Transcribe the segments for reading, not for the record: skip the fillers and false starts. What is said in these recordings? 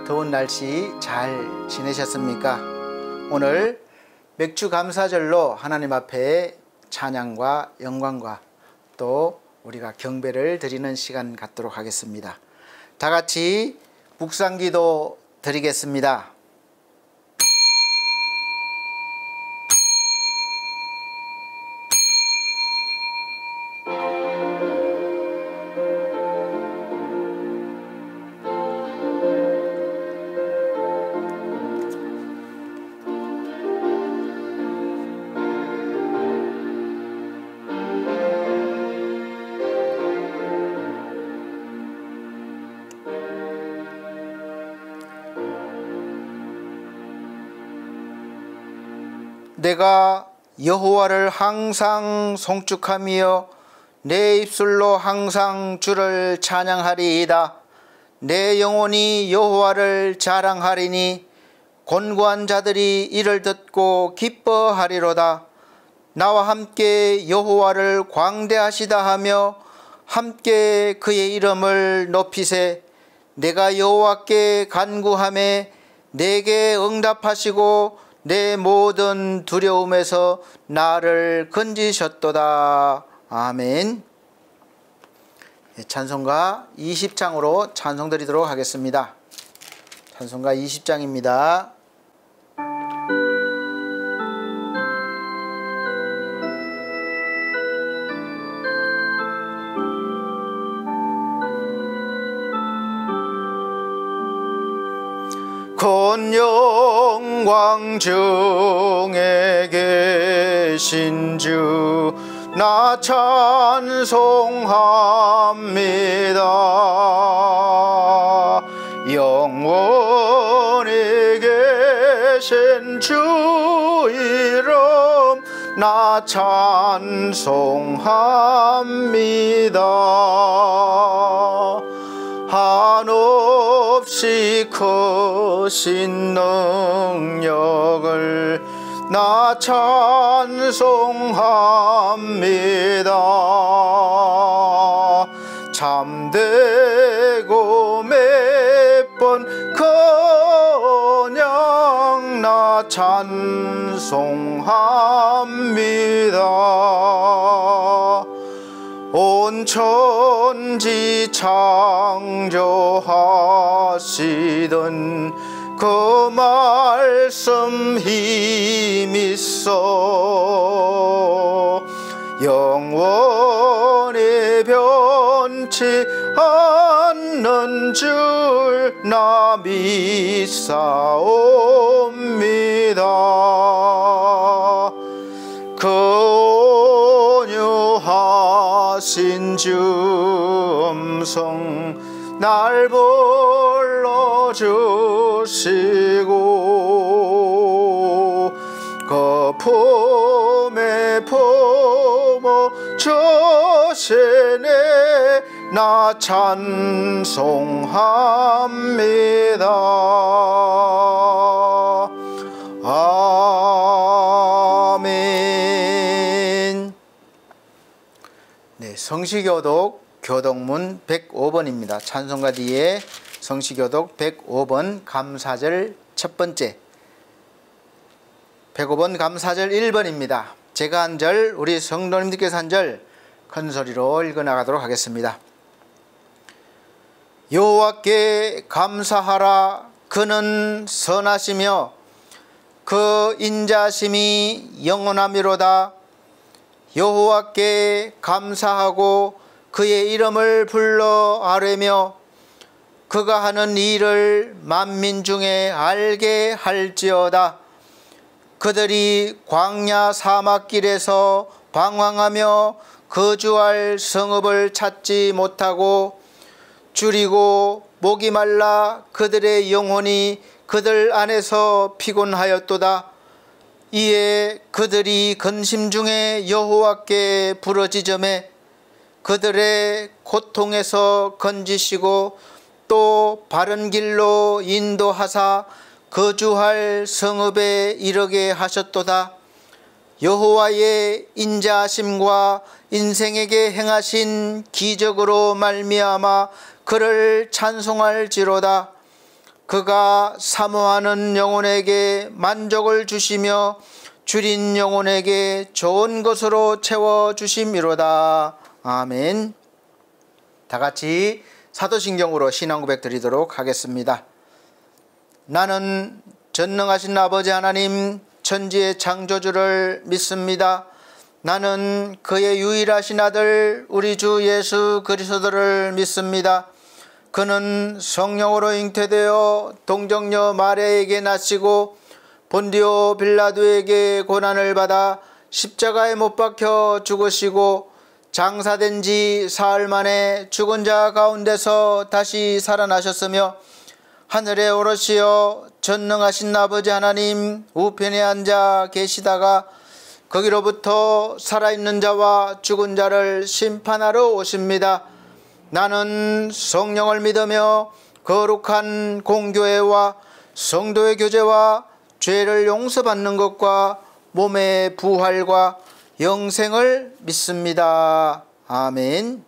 더운 날씨 잘 지내셨습니까? 오늘 맥주 감사절로 하나님 앞에 찬양과 영광과 또 우리가 경배를 드리는 시간 갖도록 하겠습니다. 다 같이 묵상기도 드리겠습니다. 내가 여호와를 항상 송축하며 내 입술로 항상 주를 찬양하리이다. 내 영혼이 여호와를 자랑하리니 곤고한 자들이 이를 듣고 기뻐하리로다. 나와 함께 여호와를 광대하시다 하며 함께 그의 이름을 높이세. 내가 여호와께 간구하매 내게 응답하시고 내 모든 두려움에서 나를 건지셨도다. 아멘. 찬송가 20장으로 찬송 드리도록 하겠습니다. 찬송가 20장입니다. 곧 영광 중에 계신 주 나 찬송합니다. 영원히 계신 주 이름 나 찬송합니다. 한없이 크신 능력을 나 찬송합니다. 참되고 매번 그냥 나 찬송합니다. 온 천지 창조하시던 그 말씀 힘있어 영원히 변치 않는 줄 나 믿사옵니다. 그 온유하신 주 음성 날 불러주시고 그 품에 품어 주시네 나 찬송합니다. 아멘. 네, 성시교독 교독문 105번입니다. 찬송가 뒤에 성시교독 105번 감사절 첫 번째 105번 감사절 1번입니다. 제가 한 절 우리 성도님들께서 한 절 큰소리로 읽어나가도록 하겠습니다. 여호와께 감사하라. 그는 선하시며 그 인자심이 영원하미로다. 여호와께 감사하고 그의 이름을 불러 아뢰며 그가 하는 일을 만민 중에 알게 할지어다. 그들이 광야 사막길에서 방황하며 거주할 성읍을 찾지 못하고 줄이고 목이 말라 그들의 영혼이 그들 안에서 피곤하였도다. 이에 그들이 근심 중에 여호와께 부르짖으매 그들의 고통에서 건지시고 또 바른 길로 인도하사 거주할 성읍에 이르게 하셨도다. 여호와의 인자하심과 인생에게 행하신 기적으로 말미암아 그를 찬송할지로다. 그가 사모하는 영혼에게 만족을 주시며 줄인 영혼에게 좋은 것으로 채워주심이로다. 아멘. 다 같이 사도신경으로 신앙 고백 드리도록 하겠습니다. 나는 전능하신 아버지 하나님 천지의 창조주를 믿습니다. 나는 그의 유일하신 아들 우리 주 예수 그리스도를 믿습니다. 그는 성령으로 잉태되어 동정녀 마리아에게 나시고 본디오 빌라도에게 고난을 받아 십자가에 못 박혀 죽으시고 장사된 지 사흘 만에 죽은 자 가운데서 다시 살아나셨으며 하늘에 오르시어 전능하신 아버지 하나님 우편에 앉아 계시다가 거기로부터 살아있는 자와 죽은 자를 심판하러 오십니다. 나는 성령을 믿으며 거룩한 공교회와 성도의 교제와 죄를 용서받는 것과 몸의 부활과 영생을 믿습니다. 아멘.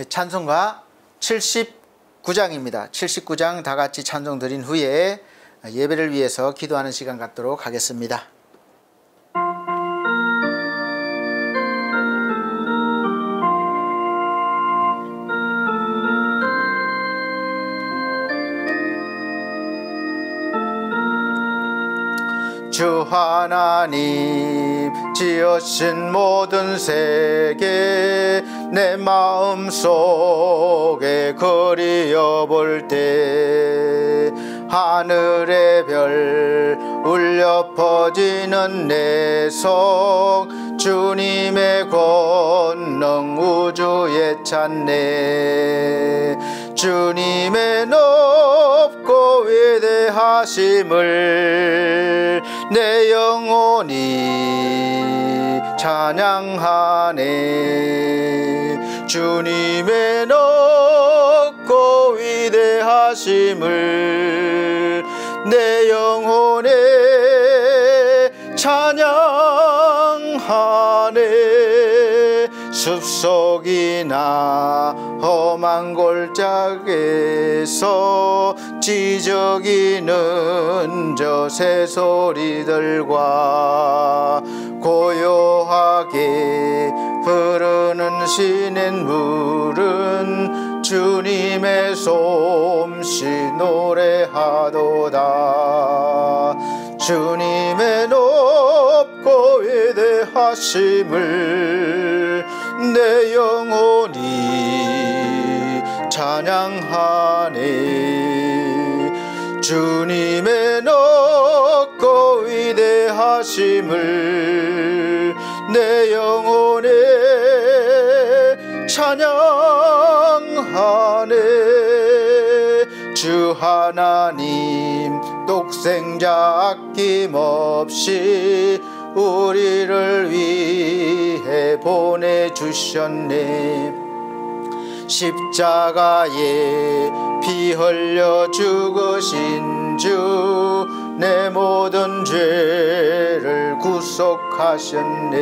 찬송가 79장입니다. 79장 다 같이 찬송 드린 후에 예배를 위해서 기도하는 시간 갖도록 하겠습니다. 주 하나님 지으신 모든 세계 내 마음속에 그리어 볼 때 하늘의 별 울려 퍼지는 내 속 주님의 권능 우주에 찾네. 주님의 높고 위대하심을 내 영혼이 찬양하네. 주님의 높고 위대하심을 내 영혼에 찬양하네. 숲속이나 험한 골짜기에서 지저귀는 저 새소리들과 고요하게 흐르는 시냇물은 주님의 솜씨 노래하도다. 주님의 높고 위대하심을 내 영혼이 찬양하네. 주님의 높고 위대하심을 내 영혼에 찬양하네. 주 하나님 독생자 아낌없이 우리를 위해 보내주셨네. 십자가에 피 흘려 죽으신 주 내 모든 죄를 구속하셨네.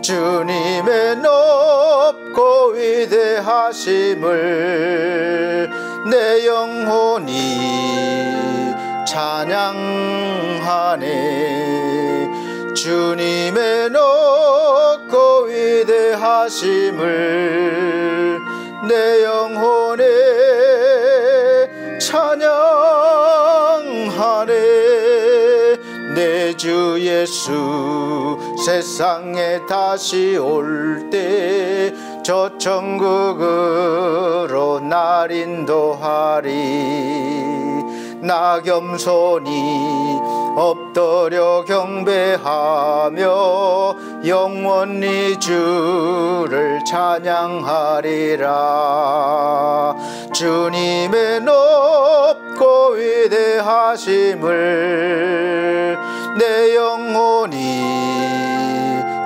주님의 높고 위대하심을 내 영혼이 찬양하네. 주님의 높고 위대하심을 내 영혼에 찬양하네. 내 주 예수 세상에 다시 올 때 저 천국으로 날 인도하리. 나 겸손히 엎드려 경배하며 영원히 주를 찬양하리라. 주님의 높고 위대하심을 내 영혼이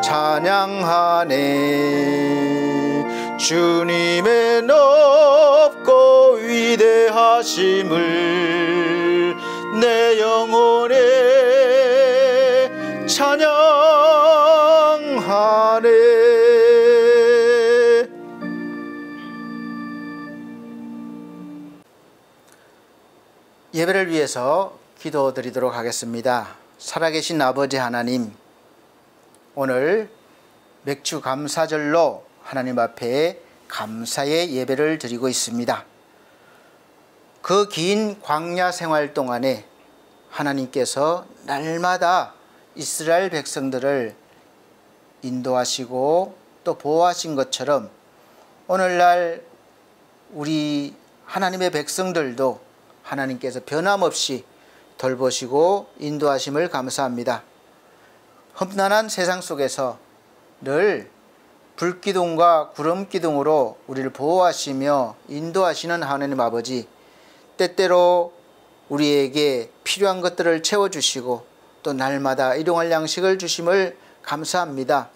찬양하네. 주님의 높고 위대하심을 내 영혼에 찬양하네. 예배를 위해서 기도드리도록 하겠습니다. 살아계신 아버지 하나님, 오늘 맥주 감사절로 하나님 앞에 감사의 예배를 드리고 있습니다. 그 긴 광야 생활 동안에 하나님께서 날마다 이스라엘 백성들을 인도하시고 또 보호하신 것처럼 오늘날 우리 하나님의 백성들도 하나님께서 변함없이 돌보시고 인도하심을 감사합니다. 험난한 세상 속에서 늘 불기둥과 구름기둥으로 우리를 보호하시며 인도하시는 하나님 아버지, 때때로 우리에게 필요한 것들을 채워주시고 또 날마다 일용할 양식을 주심을 감사합니다.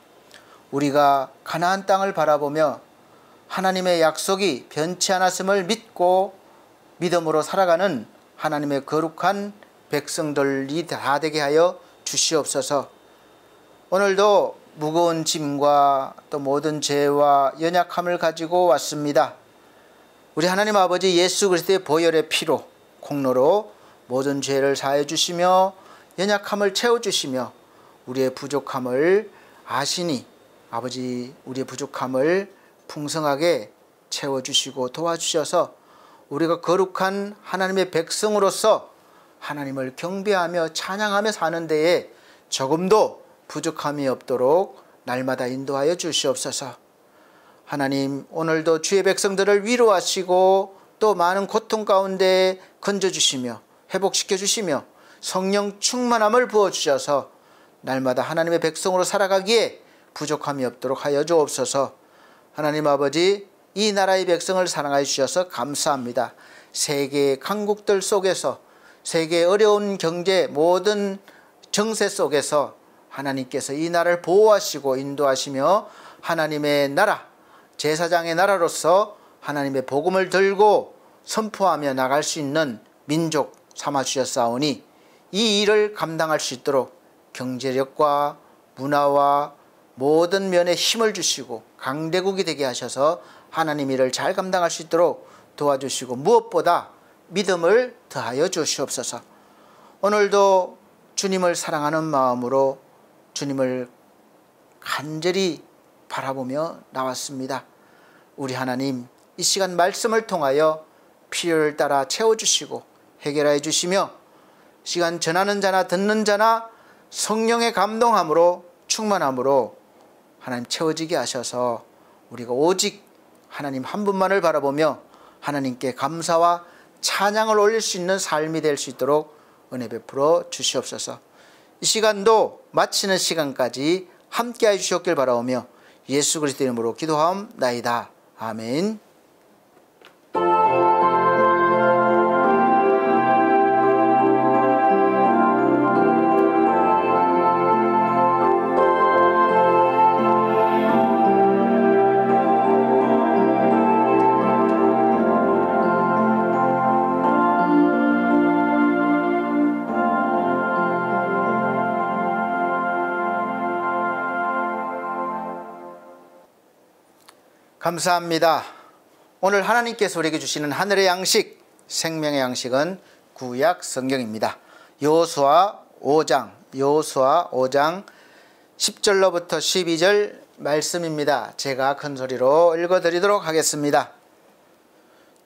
우리가 가나안 땅을 바라보며 하나님의 약속이 변치 않았음을 믿고 믿음으로 살아가는 하나님의 거룩한 백성들이 다 되게 하여 주시옵소서. 오늘도 무거운 짐과 또 모든 죄와 연약함을 가지고 왔습니다. 우리 하나님 아버지 예수 그리스도의 보혈의 피로 공로로 모든 죄를 사해 주시며 연약함을 채워주시며 우리의 부족함을 아시니 아버지, 우리의 부족함을 풍성하게 채워주시고 도와주셔서 우리가 거룩한 하나님의 백성으로서 하나님을 경배하며 찬양하며 사는 데에 조금도 부족함이 없도록 날마다 인도하여 주시옵소서. 하나님, 오늘도 주의 백성들을 위로하시고 또 많은 고통 가운데 건져주시며 회복시켜 주시며 성령 충만함을 부어주셔서 날마다 하나님의 백성으로 살아가기에 부족함이 없도록 하여 주옵소서. 하나님 아버지, 이 나라의 백성을 사랑하여 주셔서 감사합니다. 세계 강국들 속에서, 세계 어려운 경제 모든 정세 속에서 하나님께서 이 나라를 보호하시고 인도하시며 하나님의 나라, 제사장의 나라로서 하나님의 복음을 들고 선포하며 나갈 수 있는 민족 삼아주셨사오니 이 일을 감당할 수 있도록 경제력과 문화와 모든 면에 힘을 주시고 강대국이 되게 하셔서 하나님 일을 잘 감당할 수 있도록 도와주시고 무엇보다 믿음을 더하여 주시옵소서. 오늘도 주님을 사랑하는 마음으로 주님을 간절히 바라보며 나왔습니다. 우리 하나님, 이 시간 말씀을 통하여 필요를 따라 채워주시고 해결하여 주시며 시간 전하는 자나 듣는 자나 성령의 감동함으로 충만함으로 하나님 채워지게 하셔서 우리가 오직 하나님 한 분만을 바라보며 하나님께 감사와 찬양을 올릴 수 있는 삶이 될 수 있도록 은혜 베풀어 주시옵소서. 이 시간도 마치는 시간까지 함께해 주시옵길 바라오며 예수 그리스도 이름으로 기도하옵나이다. 아멘. 감사합니다. 오늘 하나님께서 우리에게 주시는 하늘의 양식, 생명의 양식은 구약 성경입니다. 여호수아 5장 10절로부터 12절 말씀입니다. 제가 큰 소리로 읽어드리도록 하겠습니다.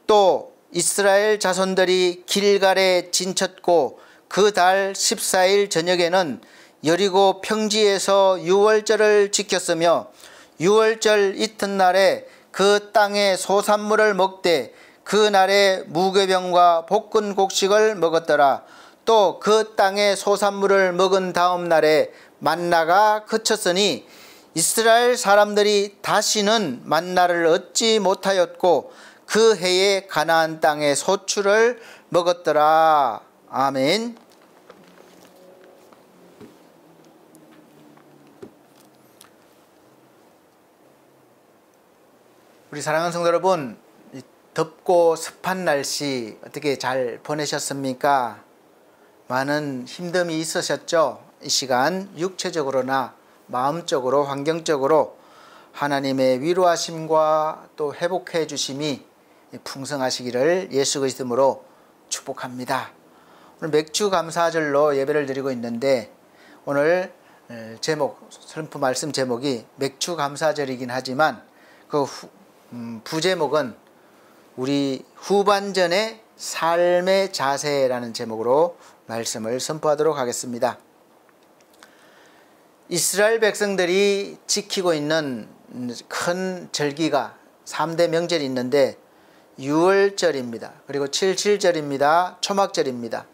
또 이스라엘 자손들이 길갈에 진쳤고 그 달 14일 저녁에는 여리고 평지에서 유월절을 지켰으며 유월절 이튿날에 그 땅의 소산물을 먹되 그 날에 무교병과 볶은 곡식을 먹었더라. 또 그 땅의 소산물을 먹은 다음 날에 만나가 그쳤으니 이스라엘 사람들이 다시는 만나를 얻지 못하였고 그 해에 가나안 땅의 소출을 먹었더라. 아멘. 우리 사랑하는 성도 여러분, 덥고 습한 날씨 어떻게 잘 보내셨습니까? 많은 힘듦이 있으셨죠? 이 시간 육체적으로나 마음적으로 환경적으로 하나님의 위로하심과 또 회복해 주심이 풍성하시기를 예수 그리스도로 축복합니다. 오늘 맥주 감사절로 예배를 드리고 있는데 오늘 제목, 설교 말씀 제목이 맥주 감사절이긴 하지만 그 부제목은 우리 후반전의 삶의 자세라는 제목으로 말씀을 선포하도록 하겠습니다. 이스라엘 백성들이 지키고 있는 큰 절기가 3대 명절이 있는데 6월절입니다. 그리고 77절입니다. 초막절입니다.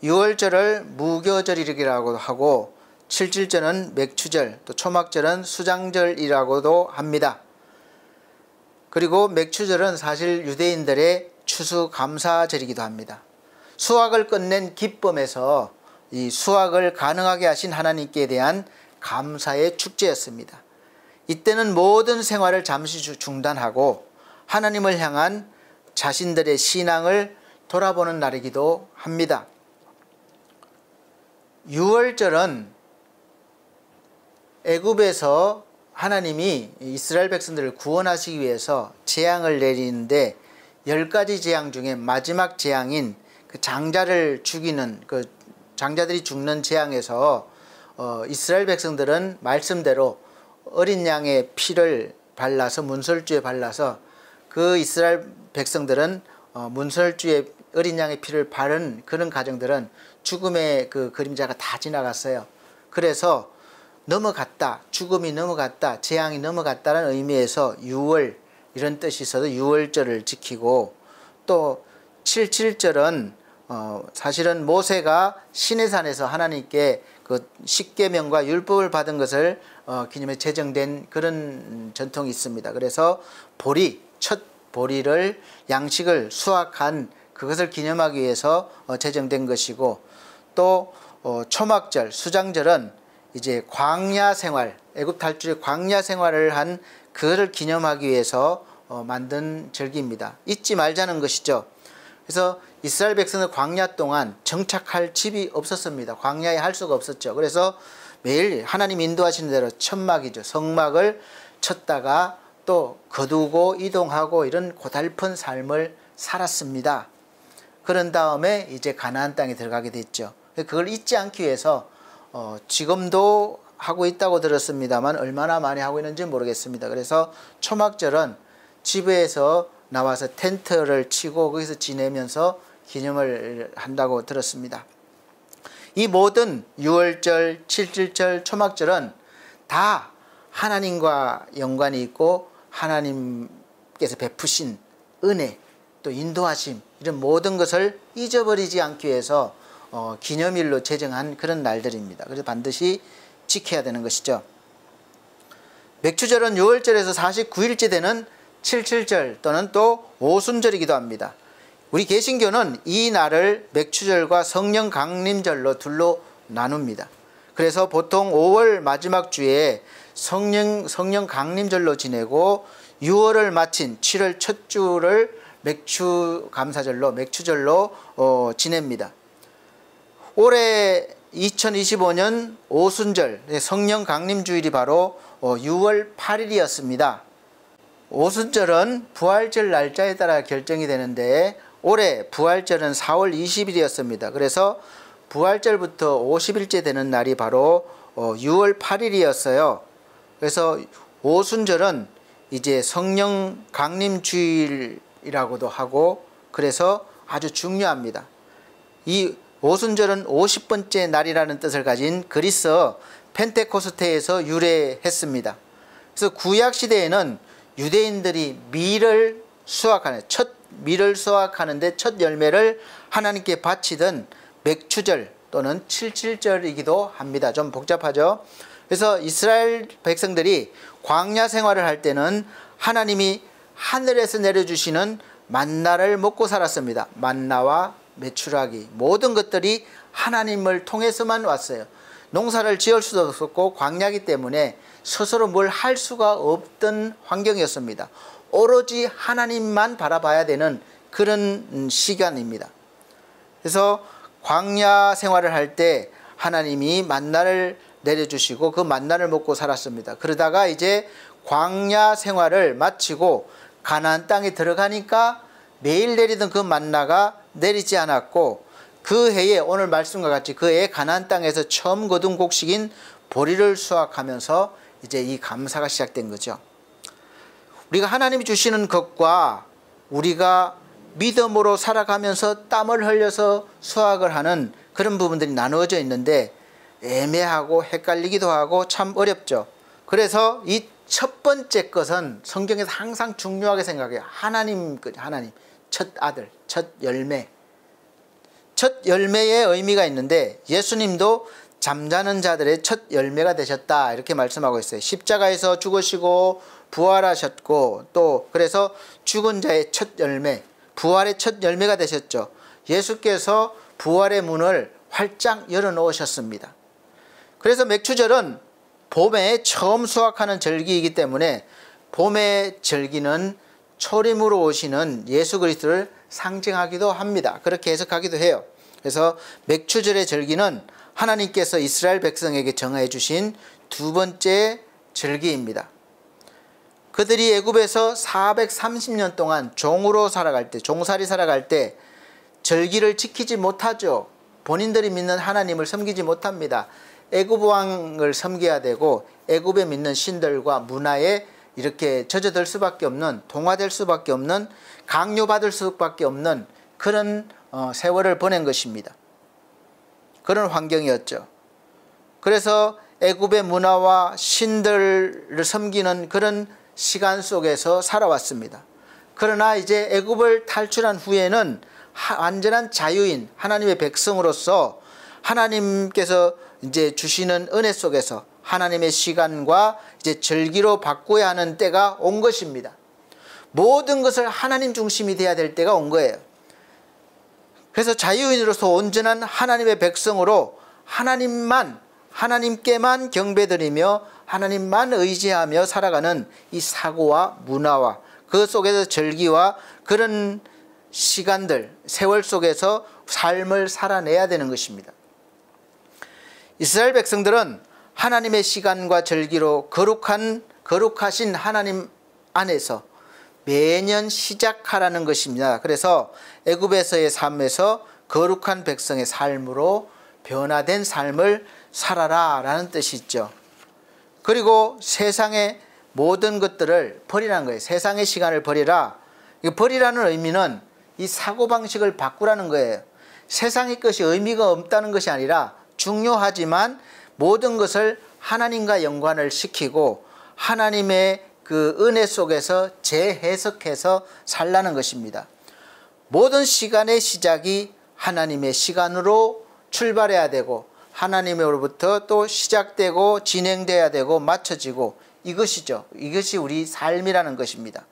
6월절을 무교절이라고도 하고 77절은 맥추절, 또 초막절은 수장절이라고도 합니다. 그리고 맥추절은 사실 유대인들의 추수감사절이기도 합니다. 수확을 끝낸 기쁨에서 이 수확을 가능하게 하신 하나님께 대한 감사의 축제였습니다. 이때는 모든 생활을 잠시 중단하고 하나님을 향한 자신들의 신앙을 돌아보는 날이기도 합니다. 6월절은 애굽에서 하나님이 이스라엘 백성들을 구원하시기 위해서 재앙을 내리는데 10가지 재앙 중에 마지막 재앙인 그 장자를 죽이는 그 장자들이 죽는 재앙에서 이스라엘 백성들은 말씀대로 어린 양의 피를 발라서 문설주에 발라서 그 이스라엘 백성들은 문설주에 어린 양의 피를 바른 그런 가정들은 죽음의 그 그림자가 다 지나갔어요. 그래서 넘어갔다, 죽음이 넘어갔다, 재앙이 넘어갔다는 의미에서 6월 이런 뜻이 있어서 6월절을 지키고, 또 77절은 사실은 모세가 시내산에서 하나님께 그 십계명과 율법을 받은 것을 기념해 제정된 그런 전통이 있습니다. 그래서 첫 보리를 양식을 수확한 그것을 기념하기 위해서 제정된 것이고, 또 초막절, 수장절은 이제 광야 생활, 애굽 탈출의 광야 생활을 한 그것을 기념하기 위해서 만든 절기입니다. 잊지 말자는 것이죠. 그래서 이스라엘 백성은 광야 동안 정착할 집이 없었습니다. 광야에 할 수가 없었죠. 그래서 매일 하나님 인도하시는 대로 천막이죠. 성막을 쳤다가 또 거두고 이동하고 이런 고달픈 삶을 살았습니다. 그런 다음에 이제 가나안 땅에 들어가게 됐죠. 그걸 잊지 않기 위해서 지금도 하고 있다고 들었습니다만 얼마나 많이 하고 있는지 모르겠습니다. 그래서 초막절은 집에서 나와서 텐트를 치고 거기서 지내면서 기념을 한다고 들었습니다. 이 모든 6월절, 77절, 초막절은 다 하나님과 연관이 있고 하나님께서 베푸신 은혜, 또 인도하심, 이런 모든 것을 잊어버리지 않기 위해서 기념일로 제정한 그런 날들입니다. 그래서 반드시 지켜야 되는 것이죠. 맥추절은 6월절에서 49일째 되는 77절 또는 또 오순절이기도 합니다. 우리 개신교는 이 날을 맥추절과 성령 강림절로 둘로 나눕니다. 그래서 보통 5월 마지막 주에 성령 강림절로 지내고 6월을 마친 7월 첫 주를 맥추절로 지냅니다. 올해 2025년 오순절 성령 강림주일이 바로 6월 8일이었습니다. 오순절은 부활절 날짜에 따라 결정이 되는데 올해 부활절은 4월 20일이었습니다. 그래서 부활절부터 50일째 되는 날이 바로 6월 8일이었어요. 그래서 오순절은 이제 성령 강림주일이라고도 하고 그래서 아주 중요합니다. 이 오순절은 50번째 날이라는 뜻을 가진 그리스 펜테코스테에서 유래했습니다. 그래서 구약 시대에는 유대인들이 밀을 수확하는데 첫 열매를 하나님께 바치던 맥추절 또는 77절이기도 합니다. 좀 복잡하죠. 그래서 이스라엘 백성들이 광야 생활을 할 때는 하나님이 하늘에서 내려주시는 만나를 먹고 살았습니다. 만나와 메추라기 모든 것들이 하나님을 통해서만 왔어요. 농사를 지을 수도 없었고 광야이기 때문에 스스로 뭘 할 수가 없던 환경이었습니다. 오로지 하나님만 바라봐야 되는 그런 시간입니다. 그래서 광야 생활을 할 때 하나님이 만나를 내려주시고 그 만나를 먹고 살았습니다. 그러다가 이제 광야 생활을 마치고 가나안 땅에 들어가니까 매일 내리던 그 만나가 내리지 않았고 그 해에 오늘 말씀과 같이 그 해에 가나안 땅에서 처음 거둔 곡식인 보리를 수확하면서 이제 이 감사가 시작된 거죠. 우리가 하나님이 주시는 것과 우리가 믿음으로 살아가면서 땀을 흘려서 수확을 하는 그런 부분들이 나누어져 있는데 애매하고 헷갈리기도 하고 참 어렵죠. 그래서 이 첫 번째 것은 성경에서 항상 중요하게 생각해요. 하나님, 첫 아들, 첫 열매. 첫 열매의 의미가 있는데 예수님도 잠자는 자들의 첫 열매가 되셨다 이렇게 말씀하고 있어요. 십자가에서 죽으시고 부활하셨고 또 그래서 죽은 자의 첫 열매, 부활의 첫 열매가 되셨죠. 예수께서 부활의 문을 활짝 열어놓으셨습니다. 그래서 맥추절은 봄에 처음 수확하는 절기이기 때문에 봄의 절기는 초림으로 오시는 예수 그리스도를 상징하기도 합니다. 그렇게 해석하기도 해요. 그래서 맥추절의 절기는 하나님께서 이스라엘 백성에게 정해 주신 두 번째 절기입니다. 그들이 애굽에서 430년 동안 종으로 살아갈 때, 종살이 살아갈 때 절기를 지키지 못하죠. 본인들이 믿는 하나님을 섬기지 못합니다. 애굽 왕을 섬겨야 되고 애굽에 믿는 신들과 문화에 이렇게 젖어들 수밖에 없는, 동화될 수밖에 없는, 강요받을 수밖에 없는 그런 세월을 보낸 것입니다. 그런 환경이었죠. 그래서 애굽의 문화와 신들을 섬기는 그런 시간 속에서 살아왔습니다. 그러나 이제 애굽을 탈출한 후에는 완전한 자유인 하나님의 백성으로서 하나님께서 이제 주시는 은혜 속에서 하나님의 시간과 이제 절기로 바꿔야 하는 때가 온 것입니다. 모든 것을 하나님 중심이 돼야 될 때가 온 거예요. 그래서 자유인으로서 온전한 하나님의 백성으로 하나님께만 경배드리며 하나님만 의지하며 살아가는 이 사고와 문화와 그 속에서 절기와 그런 시간들, 세월 속에서 삶을 살아내야 되는 것입니다. 이스라엘 백성들은 하나님의 시간과 절기로 거룩하신 하나님 안에서 매년 시작하라는 것입니다. 그래서 애굽에서의 삶에서 거룩한 백성의 삶으로 변화된 삶을 살아라 라는 뜻이 있죠. 그리고 세상의 모든 것들을 버리라는 거예요. 세상의 시간을 버리라. 버리라는 의미는 이 사고방식을 바꾸라는 거예요. 세상의 것이 의미가 없다는 것이 아니라 중요하지만 모든 것을 하나님과 연관을 시키고 하나님의 그 은혜 속에서 재해석해서 살라는 것입니다. 모든 시간의 시작이 하나님의 시간으로 출발해야 되고 하나님으로부터 또 시작되고 진행돼야 되고 맞춰지고 이것이죠. 이것이 우리 삶이라는 것입니다.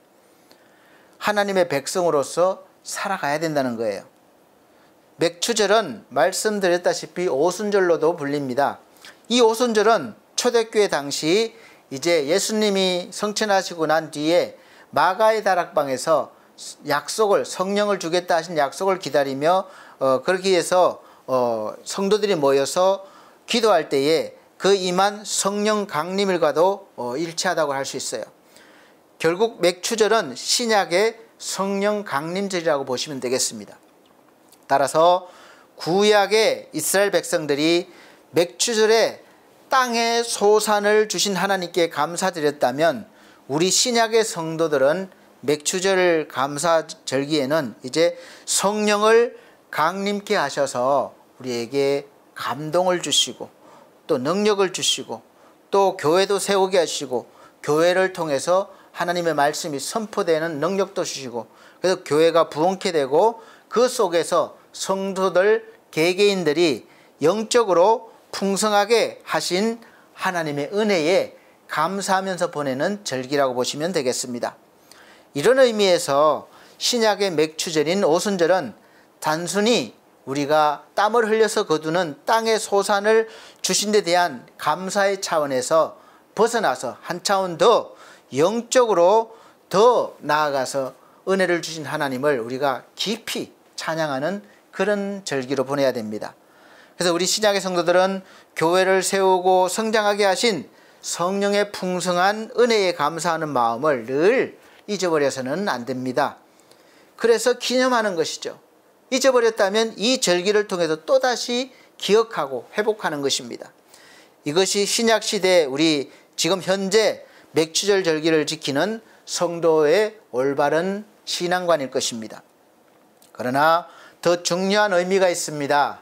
하나님의 백성으로서 살아가야 된다는 거예요. 맥추절은 말씀드렸다시피 오순절로도 불립니다. 이 오순절은 초대교회 당시 이제 예수님이 성천하시고 난 뒤에 마가의 다락방에서 약속을, 성령을 주겠다 하신 약속을 기다리며 그렇게 해서 성도들이 모여서 기도할 때에 그 임한 성령 강림일과도 일치하다고 할 수 있어요. 결국 맥추절은 신약의 성령 강림절이라고 보시면 되겠습니다. 따라서 구약의 이스라엘 백성들이 맥추절에 땅의 소산을 주신 하나님께 감사드렸다면 우리 신약의 성도들은 맥추절 감사절기에는 이제 성령을 강림케 하셔서 우리에게 감동을 주시고 또 능력을 주시고 또 교회도 세우게 하시고 교회를 통해서 하나님의 말씀이 선포되는 능력도 주시고 그래서 교회가 부흥케 되고 그 속에서 성도들 개개인들이 영적으로 풍성하게 하신 하나님의 은혜에 감사하면서 보내는 절기라고 보시면 되겠습니다. 이런 의미에서 신약의 맥추절인 오순절은 단순히 우리가 땀을 흘려서 거두는 땅의 소산을 주신 데 대한 감사의 차원에서 벗어나서 한 차원 더 영적으로 더 나아가서 은혜를 주신 하나님을 우리가 깊이 찬양하는 그런 절기로 보내야 됩니다. 그래서 우리 신약의 성도들은 교회를 세우고 성장하게 하신 성령의 풍성한 은혜에 감사하는 마음을 늘 잊어버려서는 안 됩니다. 그래서 기념하는 것이죠. 잊어버렸다면 이 절기를 통해서 또다시 기억하고 회복하는 것입니다. 이것이 신약시대 우리 지금 현재 맥추절 절기를 지키는 성도의 올바른 신앙관일 것입니다. 그러나 더 중요한 의미가 있습니다.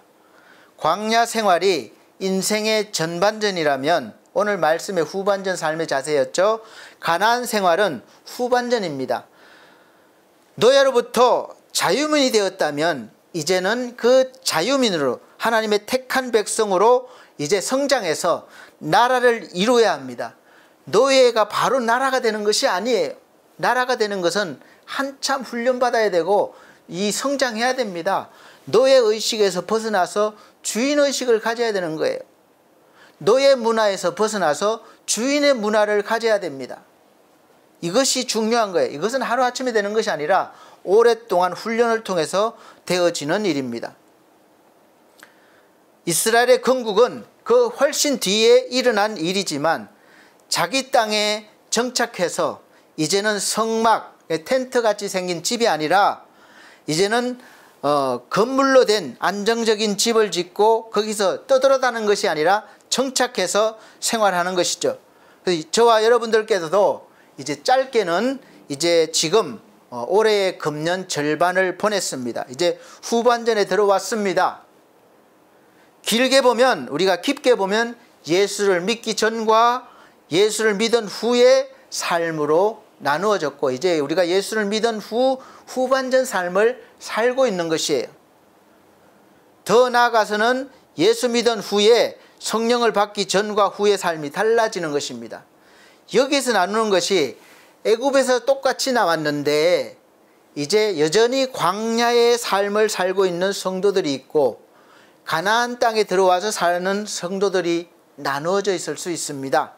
광야 생활이 인생의 전반전이라면 오늘 말씀의 후반전 삶의 자세였죠. 가나안 생활은 후반전입니다. 노예로부터 자유민이 되었다면 이제는 그 자유민으로 하나님의 택한 백성으로 이제 성장해서 나라를 이루어야 합니다. 노예가 바로 나라가 되는 것이 아니에요. 나라가 되는 것은 한참 훈련받아야 되고 이 성장해야 됩니다. 노예의식에서 벗어나서 주인의식을 가져야 되는 거예요. 노예 문화에서 벗어나서 주인의 문화를 가져야 됩니다. 이것이 중요한 거예요. 이것은 하루아침에 되는 것이 아니라 오랫동안 훈련을 통해서 되어지는 일입니다. 이스라엘의 건국은 그 훨씬 뒤에 일어난 일이지만 자기 땅에 정착해서 이제는 성막, 텐트같이 생긴 집이 아니라 이제는 건물로 된 안정적인 집을 짓고 거기서 떠들어다는 것이 아니라 정착해서 생활하는 것이죠. 저와 여러분들께서도 이제 짧게는 이제 지금 올해의 금년 절반을 보냈습니다. 이제 후반전에 들어왔습니다. 길게 보면, 우리가 깊게 보면 예수를 믿기 전과 예수를 믿은 후의 삶으로 나누어졌고 이제 우리가 예수를 믿은 후반전 삶을 살고 있는 것이에요. 더 나아가서는 예수 믿은 후에 성령을 받기 전과 후의 삶이 달라지는 것입니다. 여기서 나누는 것이 애굽에서 똑같이 나왔는데 이제 여전히 광야의 삶을 살고 있는 성도들이 있고 가나안 땅에 들어와서 사는 성도들이 나누어져 있을 수 있습니다.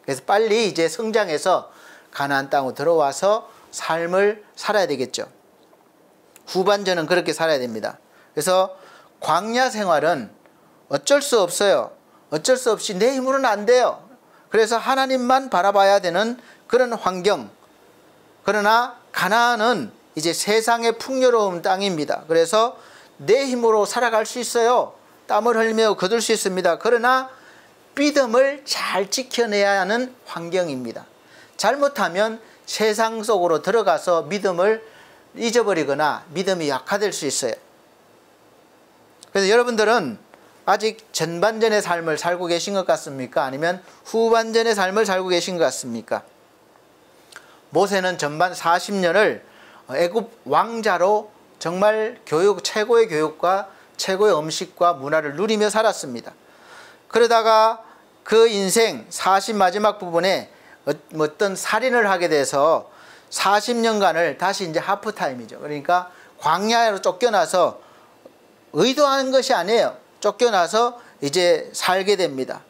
그래서 빨리 이제 성장해서 가나안 땅으로 들어와서 삶을 살아야 되겠죠. 후반전은 그렇게 살아야 됩니다. 그래서 광야 생활은 어쩔 수 없어요. 어쩔 수 없이 내 힘으로는 안 돼요. 그래서 하나님만 바라봐야 되는 그런 환경. 그러나 가나안은 이제 세상의 풍요로운 땅입니다. 그래서 내 힘으로 살아갈 수 있어요. 땀을 흘리며 거둘 수 있습니다. 그러나 믿음을 잘 지켜내야 하는 환경입니다. 잘못하면 세상 속으로 들어가서 믿음을 잊어버리거나 믿음이 약화될 수 있어요. 그래서 여러분들은 아직 전반전의 삶을 살고 계신 것 같습니까? 아니면 후반전의 삶을 살고 계신 것 같습니까? 모세는 전반 40년을 애굽 왕자로 정말 최고의 교육과 최고의 음식과 문화를 누리며 살았습니다. 그러다가 그 인생 40 마지막 부분에 어떤 살인을 하게 돼서 40년간을 다시 이제 하프타임이죠. 그러니까 광야로 쫓겨나서 의도한 것이 아니에요. 쫓겨나서 이제 살게 됩니다.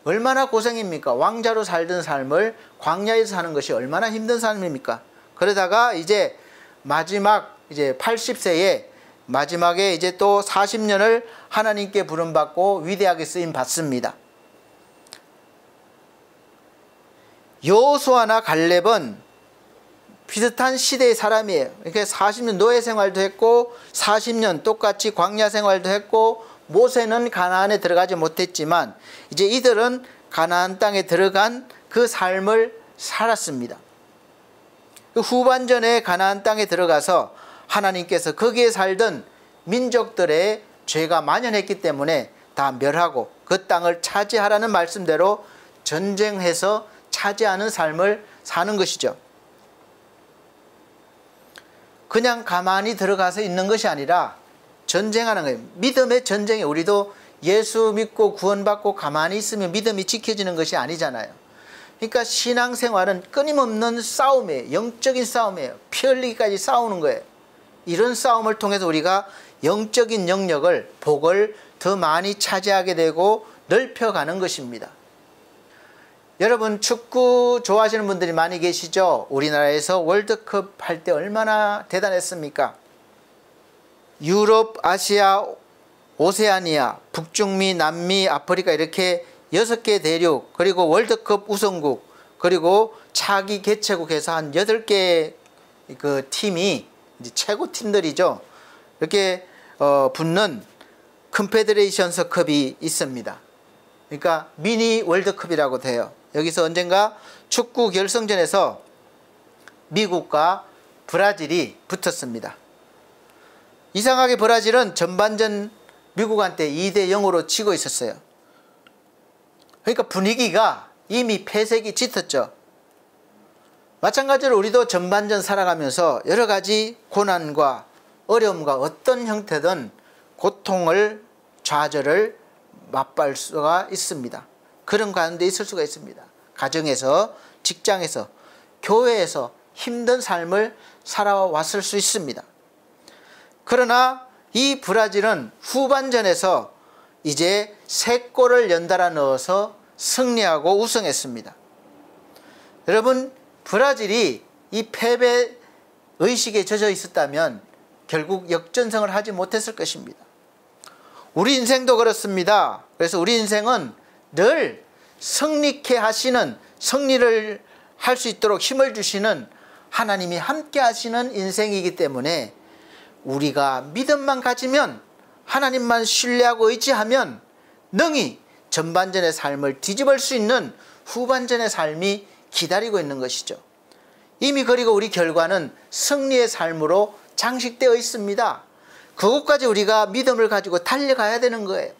얼마나 고생입니까? 왕자로 살던 삶을 광야에서 사는 것이 얼마나 힘든 삶입니까? 그러다가 이제 마지막 이제 80세에 마지막에 이제 또 40년을 하나님께 부름받고 위대하게 쓰임 받습니다. 여호수아나 갈렙은 비슷한 시대의 사람이에요. 이렇게 40년 노예 생활도 했고 40년 똑같이 광야 생활도 했고 모세는 가나안에 들어가지 못했지만 이제 이들은 가나안 땅에 들어간 그 삶을 살았습니다. 그 후반전에 가나안 땅에 들어가서 하나님께서 거기에 살던 민족들의 죄가 만연했기 때문에 다 멸하고 그 땅을 차지하라는 말씀대로 전쟁해서 차지하는 삶을 사는 것이죠. 그냥 가만히 들어가서 있는 것이 아니라 전쟁하는 거예요. 믿음의 전쟁에 우리도 예수 믿고 구원받고 가만히 있으면 믿음이 지켜지는 것이 아니잖아요. 그러니까 신앙생활은 끊임없는 싸움이에요. 영적인 싸움이에요. 피 흘리기까지 싸우는 거예요. 이런 싸움을 통해서 우리가 영적인 영역을, 복을 더 많이 차지하게 되고 넓혀가는 것입니다. 여러분 축구 좋아하시는 분들이 많이 계시죠? 우리나라에서 월드컵 할 때 얼마나 대단했습니까? 유럽, 아시아, 오세아니아, 북중미, 남미, 아프리카 이렇게 6개 대륙 그리고 월드컵 우승국 그리고 차기 개최국에서 한 8개 그 팀이 이제 최고 팀들이죠. 이렇게 붙는 컨페더레이션스 컵이 있습니다. 그러니까 미니 월드컵이라고 돼요. 여기서 언젠가 축구 결승전에서 미국과 브라질이 붙었습니다. 이상하게 브라질은 전반전 미국한테 2대0으로 치고 있었어요. 그러니까 분위기가 이미 패색이 짙었죠. 마찬가지로 우리도 전반전 살아가면서 여러 가지 고난과 어려움과 어떤 형태든 고통을, 좌절을 맛볼 수가 있습니다. 그런 가운데 있을 수가 있습니다. 가정에서, 직장에서, 교회에서 힘든 삶을 살아왔을 수 있습니다. 그러나 이 브라질은 후반전에서 이제 3골을 연달아 넣어서 승리하고 우승했습니다. 여러분, 브라질이 이 패배 의식에 젖어 있었다면 결국 역전승을 하지 못했을 것입니다. 우리 인생도 그렇습니다. 그래서 우리 인생은 늘 승리케 하시는, 승리를 할 수 있도록 힘을 주시는 하나님이 함께 하시는 인생이기 때문에 우리가 믿음만 가지면, 하나님만 신뢰하고 의지하면 능히 전반전의 삶을 뒤집을 수 있는 후반전의 삶이 기다리고 있는 것이죠. 이미 그리고 우리 결과는 승리의 삶으로 장식되어 있습니다. 그것까지 우리가 믿음을 가지고 달려가야 되는 거예요.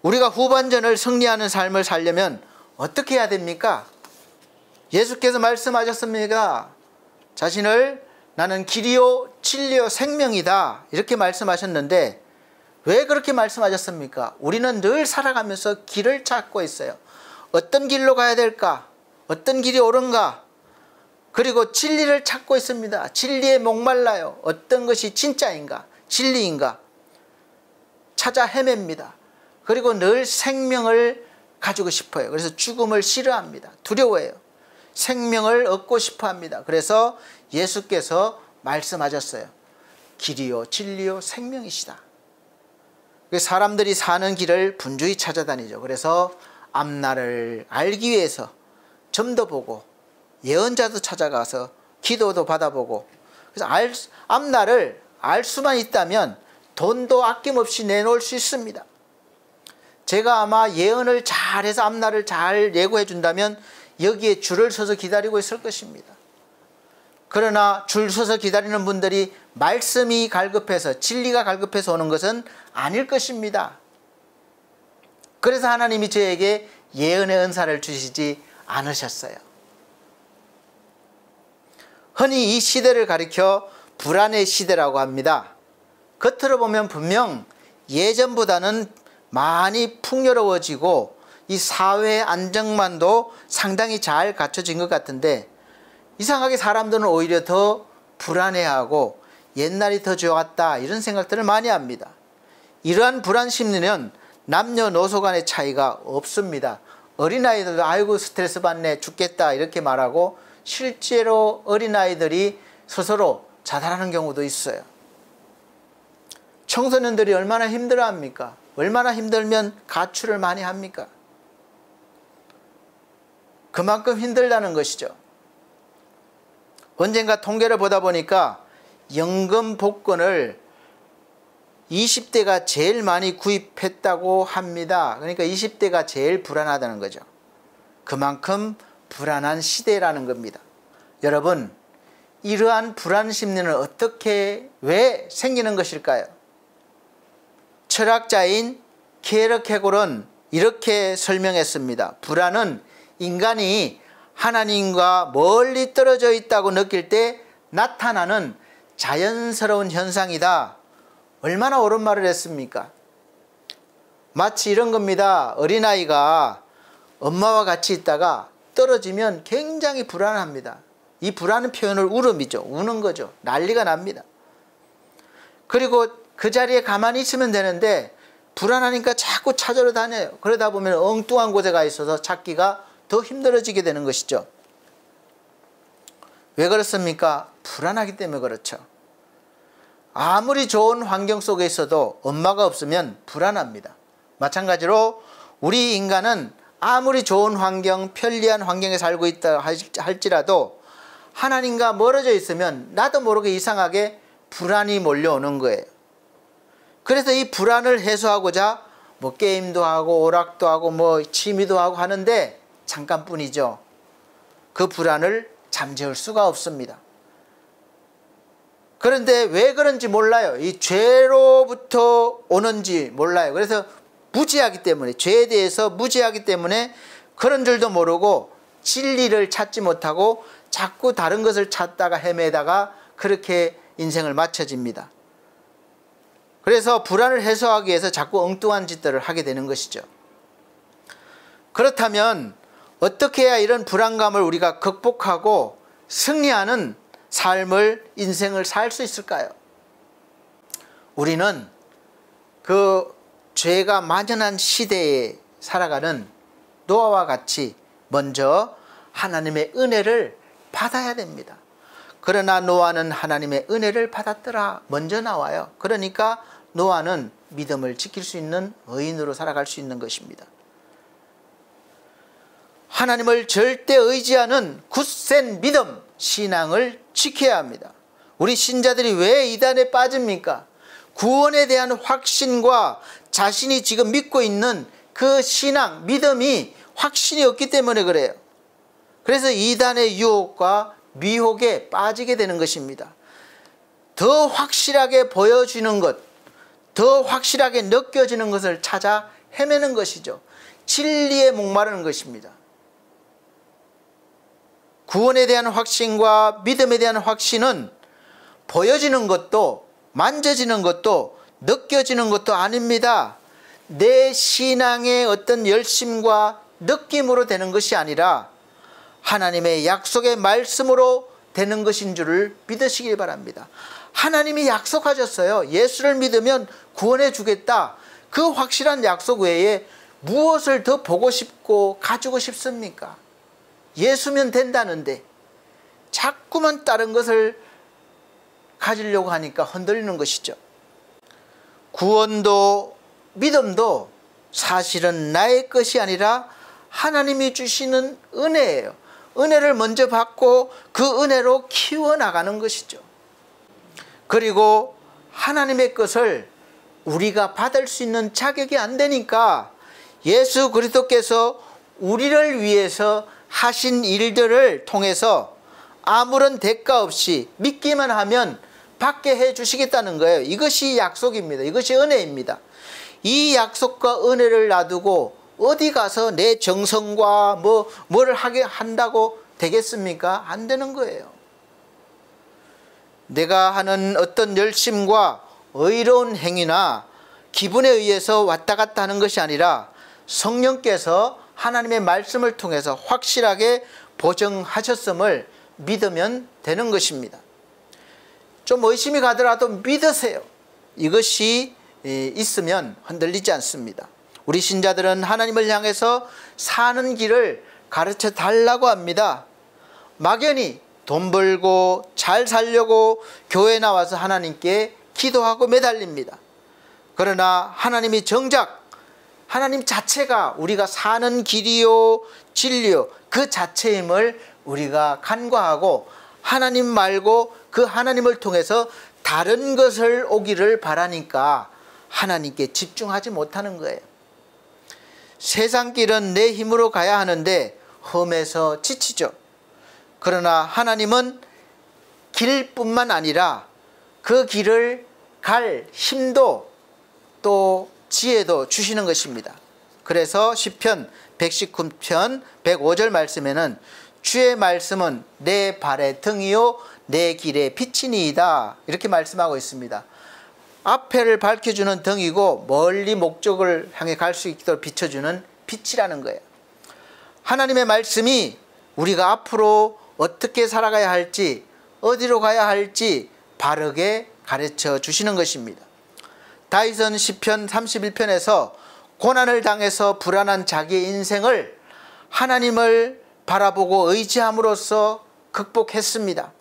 우리가 후반전을 승리하는 삶을 살려면 어떻게 해야 됩니까? 예수께서 말씀하셨습니다. 자신을 나는 길이요 진리요 생명이다 이렇게 말씀하셨는데 왜 그렇게 말씀하셨습니까? 우리는 늘 살아가면서 길을 찾고 있어요. 어떤 길로 가야 될까? 어떤 길이 옳은가? 그리고 진리를 찾고 있습니다. 진리에 목말라요. 어떤 것이 진짜인가? 진리인가? 찾아 헤맵니다. 그리고 늘 생명을 가지고 싶어요. 그래서 죽음을 싫어합니다. 두려워해요. 생명을 얻고 싶어 합니다. 그래서 예수께서 말씀하셨어요. 길이요 진리요 생명이시다. 사람들이 사는 길을 분주히 찾아다니죠. 그래서 앞날을 알기 위해서 점도 보고 예언자도 찾아가서 기도도 받아보고, 그래서 앞날을 알 수만 있다면 돈도 아낌없이 내놓을 수 있습니다. 제가 아마 예언을 잘해서 앞날을 잘 예고해 준다면 여기에 줄을 서서 기다리고 있을 것입니다. 그러나 줄 서서 기다리는 분들이 말씀이 갈급해서, 진리가 갈급해서 오는 것은 아닐 것입니다. 그래서 하나님이 저에게 예언의 은사를 주시지 않으셨어요. 흔히 이 시대를 가리켜 불안의 시대라고 합니다. 겉으로 보면 분명 예전보다는 많이 풍요로워지고 이 사회 안정만도 상당히 잘 갖춰진 것 같은데 이상하게 사람들은 오히려 더 불안해하고 옛날이 더 좋았다 이런 생각들을 많이 합니다. 이러한 불안 심리는 남녀노소 간의 차이가 없습니다. 어린아이들도 아이고 스트레스 받네 죽겠다 이렇게 말하고 실제로 어린아이들이 스스로 자살하는 경우도 있어요. 청소년들이 얼마나 힘들어합니까? 얼마나 힘들면 가출을 많이 합니까? 그만큼 힘들다는 것이죠. 언젠가 통계를 보다 보니까 연금 복권을 20대가 제일 많이 구입했다고 합니다. 그러니까 20대가 제일 불안하다는 거죠. 그만큼 불안한 시대라는 겁니다. 여러분, 이러한 불안 심리는 어떻게, 왜 생기는 것일까요? 철학자인 케르케고르는 이렇게 설명했습니다. 불안은 인간이 하나님과 멀리 떨어져 있다고 느낄 때 나타나는 자연스러운 현상이다. 얼마나 옳은 말을 했습니까? 마치 이런 겁니다. 어린아이가 엄마와 같이 있다가 떨어지면 굉장히 불안합니다. 이 불안한 표현을 울음이죠. 우는 거죠. 난리가 납니다. 그리고 그 자리에 가만히 있으면 되는데 불안하니까 자꾸 찾으러 다녀요. 그러다 보면 엉뚱한 곳에 가 있어서 찾기가 더 힘들어지게 되는 것이죠. 왜 그렇습니까? 불안하기 때문에 그렇죠. 아무리 좋은 환경 속에 있어도 엄마가 없으면 불안합니다. 마찬가지로 우리 인간은 아무리 좋은 환경, 편리한 환경에 살고 있다 할지라도 하나님과 멀어져 있으면 나도 모르게 이상하게 불안이 몰려오는 거예요. 그래서 이 불안을 해소하고자 뭐 게임도 하고 오락도 하고 뭐 취미도 하고 하는데 잠깐뿐이죠. 그 불안을 잠재울 수가 없습니다. 그런데 왜 그런지 몰라요. 이 죄로부터 오는지 몰라요. 그래서 무지하기 때문에, 죄에 대해서 무지하기 때문에 그런 줄도 모르고 진리를 찾지 못하고 자꾸 다른 것을 찾다가 헤매다가 그렇게 인생을 마쳐집니다. 그래서 불안을 해소하기 위해서 자꾸 엉뚱한 짓들을 하게 되는 것이죠. 그렇다면 어떻게 해야 이런 불안감을 우리가 극복하고 승리하는 삶을, 인생을 살 수 있을까요? 우리는 그 죄가 만연한 시대에 살아가는 노아와 같이 먼저 하나님의 은혜를 받아야 됩니다. 그러나 노아는 하나님의 은혜를 받았더라 먼저 나와요. 그러니까 노아는 믿음을 지킬 수 있는 의인으로 살아갈 수 있는 것입니다. 하나님을 절대 의지하는 굳센 믿음, 신앙을 지켜야 합니다. 우리 신자들이 왜 이단에 빠집니까? 구원에 대한 확신과 자신이 지금 믿고 있는 그 신앙, 믿음이 확신이 없기 때문에 그래요. 그래서 이단의 유혹과 미혹에 빠지게 되는 것입니다. 더 확실하게 보여지는 것, 더 확실하게 느껴지는 것을 찾아 헤매는 것이죠. 진리에 목마르는 것입니다. 구원에 대한 확신과 믿음에 대한 확신은 보여지는 것도 만져지는 것도 느껴지는 것도 아닙니다. 내 신앙의 어떤 열심과 느낌으로 되는 것이 아니라 하나님의 약속의 말씀으로 되는 것인 줄을 믿으시길 바랍니다. 하나님이 약속하셨어요. 예수를 믿으면 구원해 주겠다. 그 확실한 약속 외에 무엇을 더 보고 싶고 가지고 싶습니까? 예수면 된다는데 자꾸만 다른 것을 가지려고 하니까 흔들리는 것이죠. 구원도 믿음도 사실은 나의 것이 아니라 하나님이 주시는 은혜예요. 은혜를 먼저 받고 그 은혜로 키워나가는 것이죠. 그리고 하나님의 것을 우리가 받을 수 있는 자격이 안 되니까 예수 그리스도께서 우리를 위해서 하신 일들을 통해서 아무런 대가 없이 믿기만 하면 받게 해 주시겠다는 거예요. 이것이 약속입니다. 이것이 은혜입니다. 이 약속과 은혜를 놔두고 어디 가서 내 정성과 뭐를 하게 한다고 되겠습니까? 안 되는 거예요. 내가 하는 어떤 열심과 의로운 행위나 기분에 의해서 왔다 갔다 하는 것이 아니라 성령께서 하나님의 말씀을 통해서 확실하게 보증하셨음을 믿으면 되는 것입니다. 좀 의심이 가더라도 믿으세요. 이것이 있으면 흔들리지 않습니다. 우리 신자들은 하나님을 향해서 사는 길을 가르쳐 달라고 합니다. 막연히 돈 벌고 잘 살려고 교회 나와서 하나님께 기도하고 매달립니다. 그러나 하나님이 정작 하나님 자체가 우리가 사는 길이요 진리요 그 자체임을 우리가 간과하고 하나님 말고 그 하나님을 통해서 다른 것을 오기를 바라니까 하나님께 집중하지 못하는 거예요. 세상 길은 내 힘으로 가야 하는데 험해서 지치죠. 그러나 하나님은 길뿐만 아니라 그 길을 갈 힘도 또 지혜도 주시는 것입니다. 그래서 시편 119편 105절 말씀에는 주의 말씀은 내 발의 등이요 내 길의 빛이니이다 이렇게 말씀하고 있습니다. 앞에를 밝혀주는 등이고 멀리 목적을 향해 갈 수 있도록 비춰주는 빛이라는 거예요. 하나님의 말씀이 우리가 앞으로 어떻게 살아가야 할지 어디로 가야 할지 바르게 가르쳐 주시는 것입니다. 다윗은 시편 31편에서 고난을 당해서 불안한 자기의 인생을 하나님을 바라보고 의지함으로써 극복했습니다.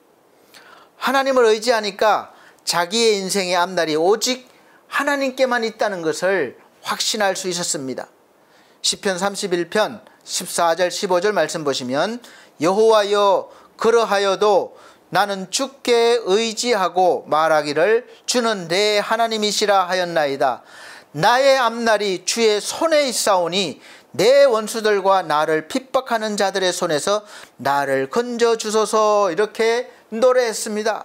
하나님을 의지하니까 자기의 인생의 앞날이 오직 하나님께만 있다는 것을 확신할 수 있었습니다. 시편 31편 14절 15절 말씀 보시면 여호와여 그러하여도 나는 주께 의지하고 말하기를 주는 내 하나님이시라 하였나이다. 나의 앞날이 주의 손에 있사오니 내 원수들과 나를 핍박하는 자들의 손에서 나를 건져주소서. 이렇게 노래했습니다.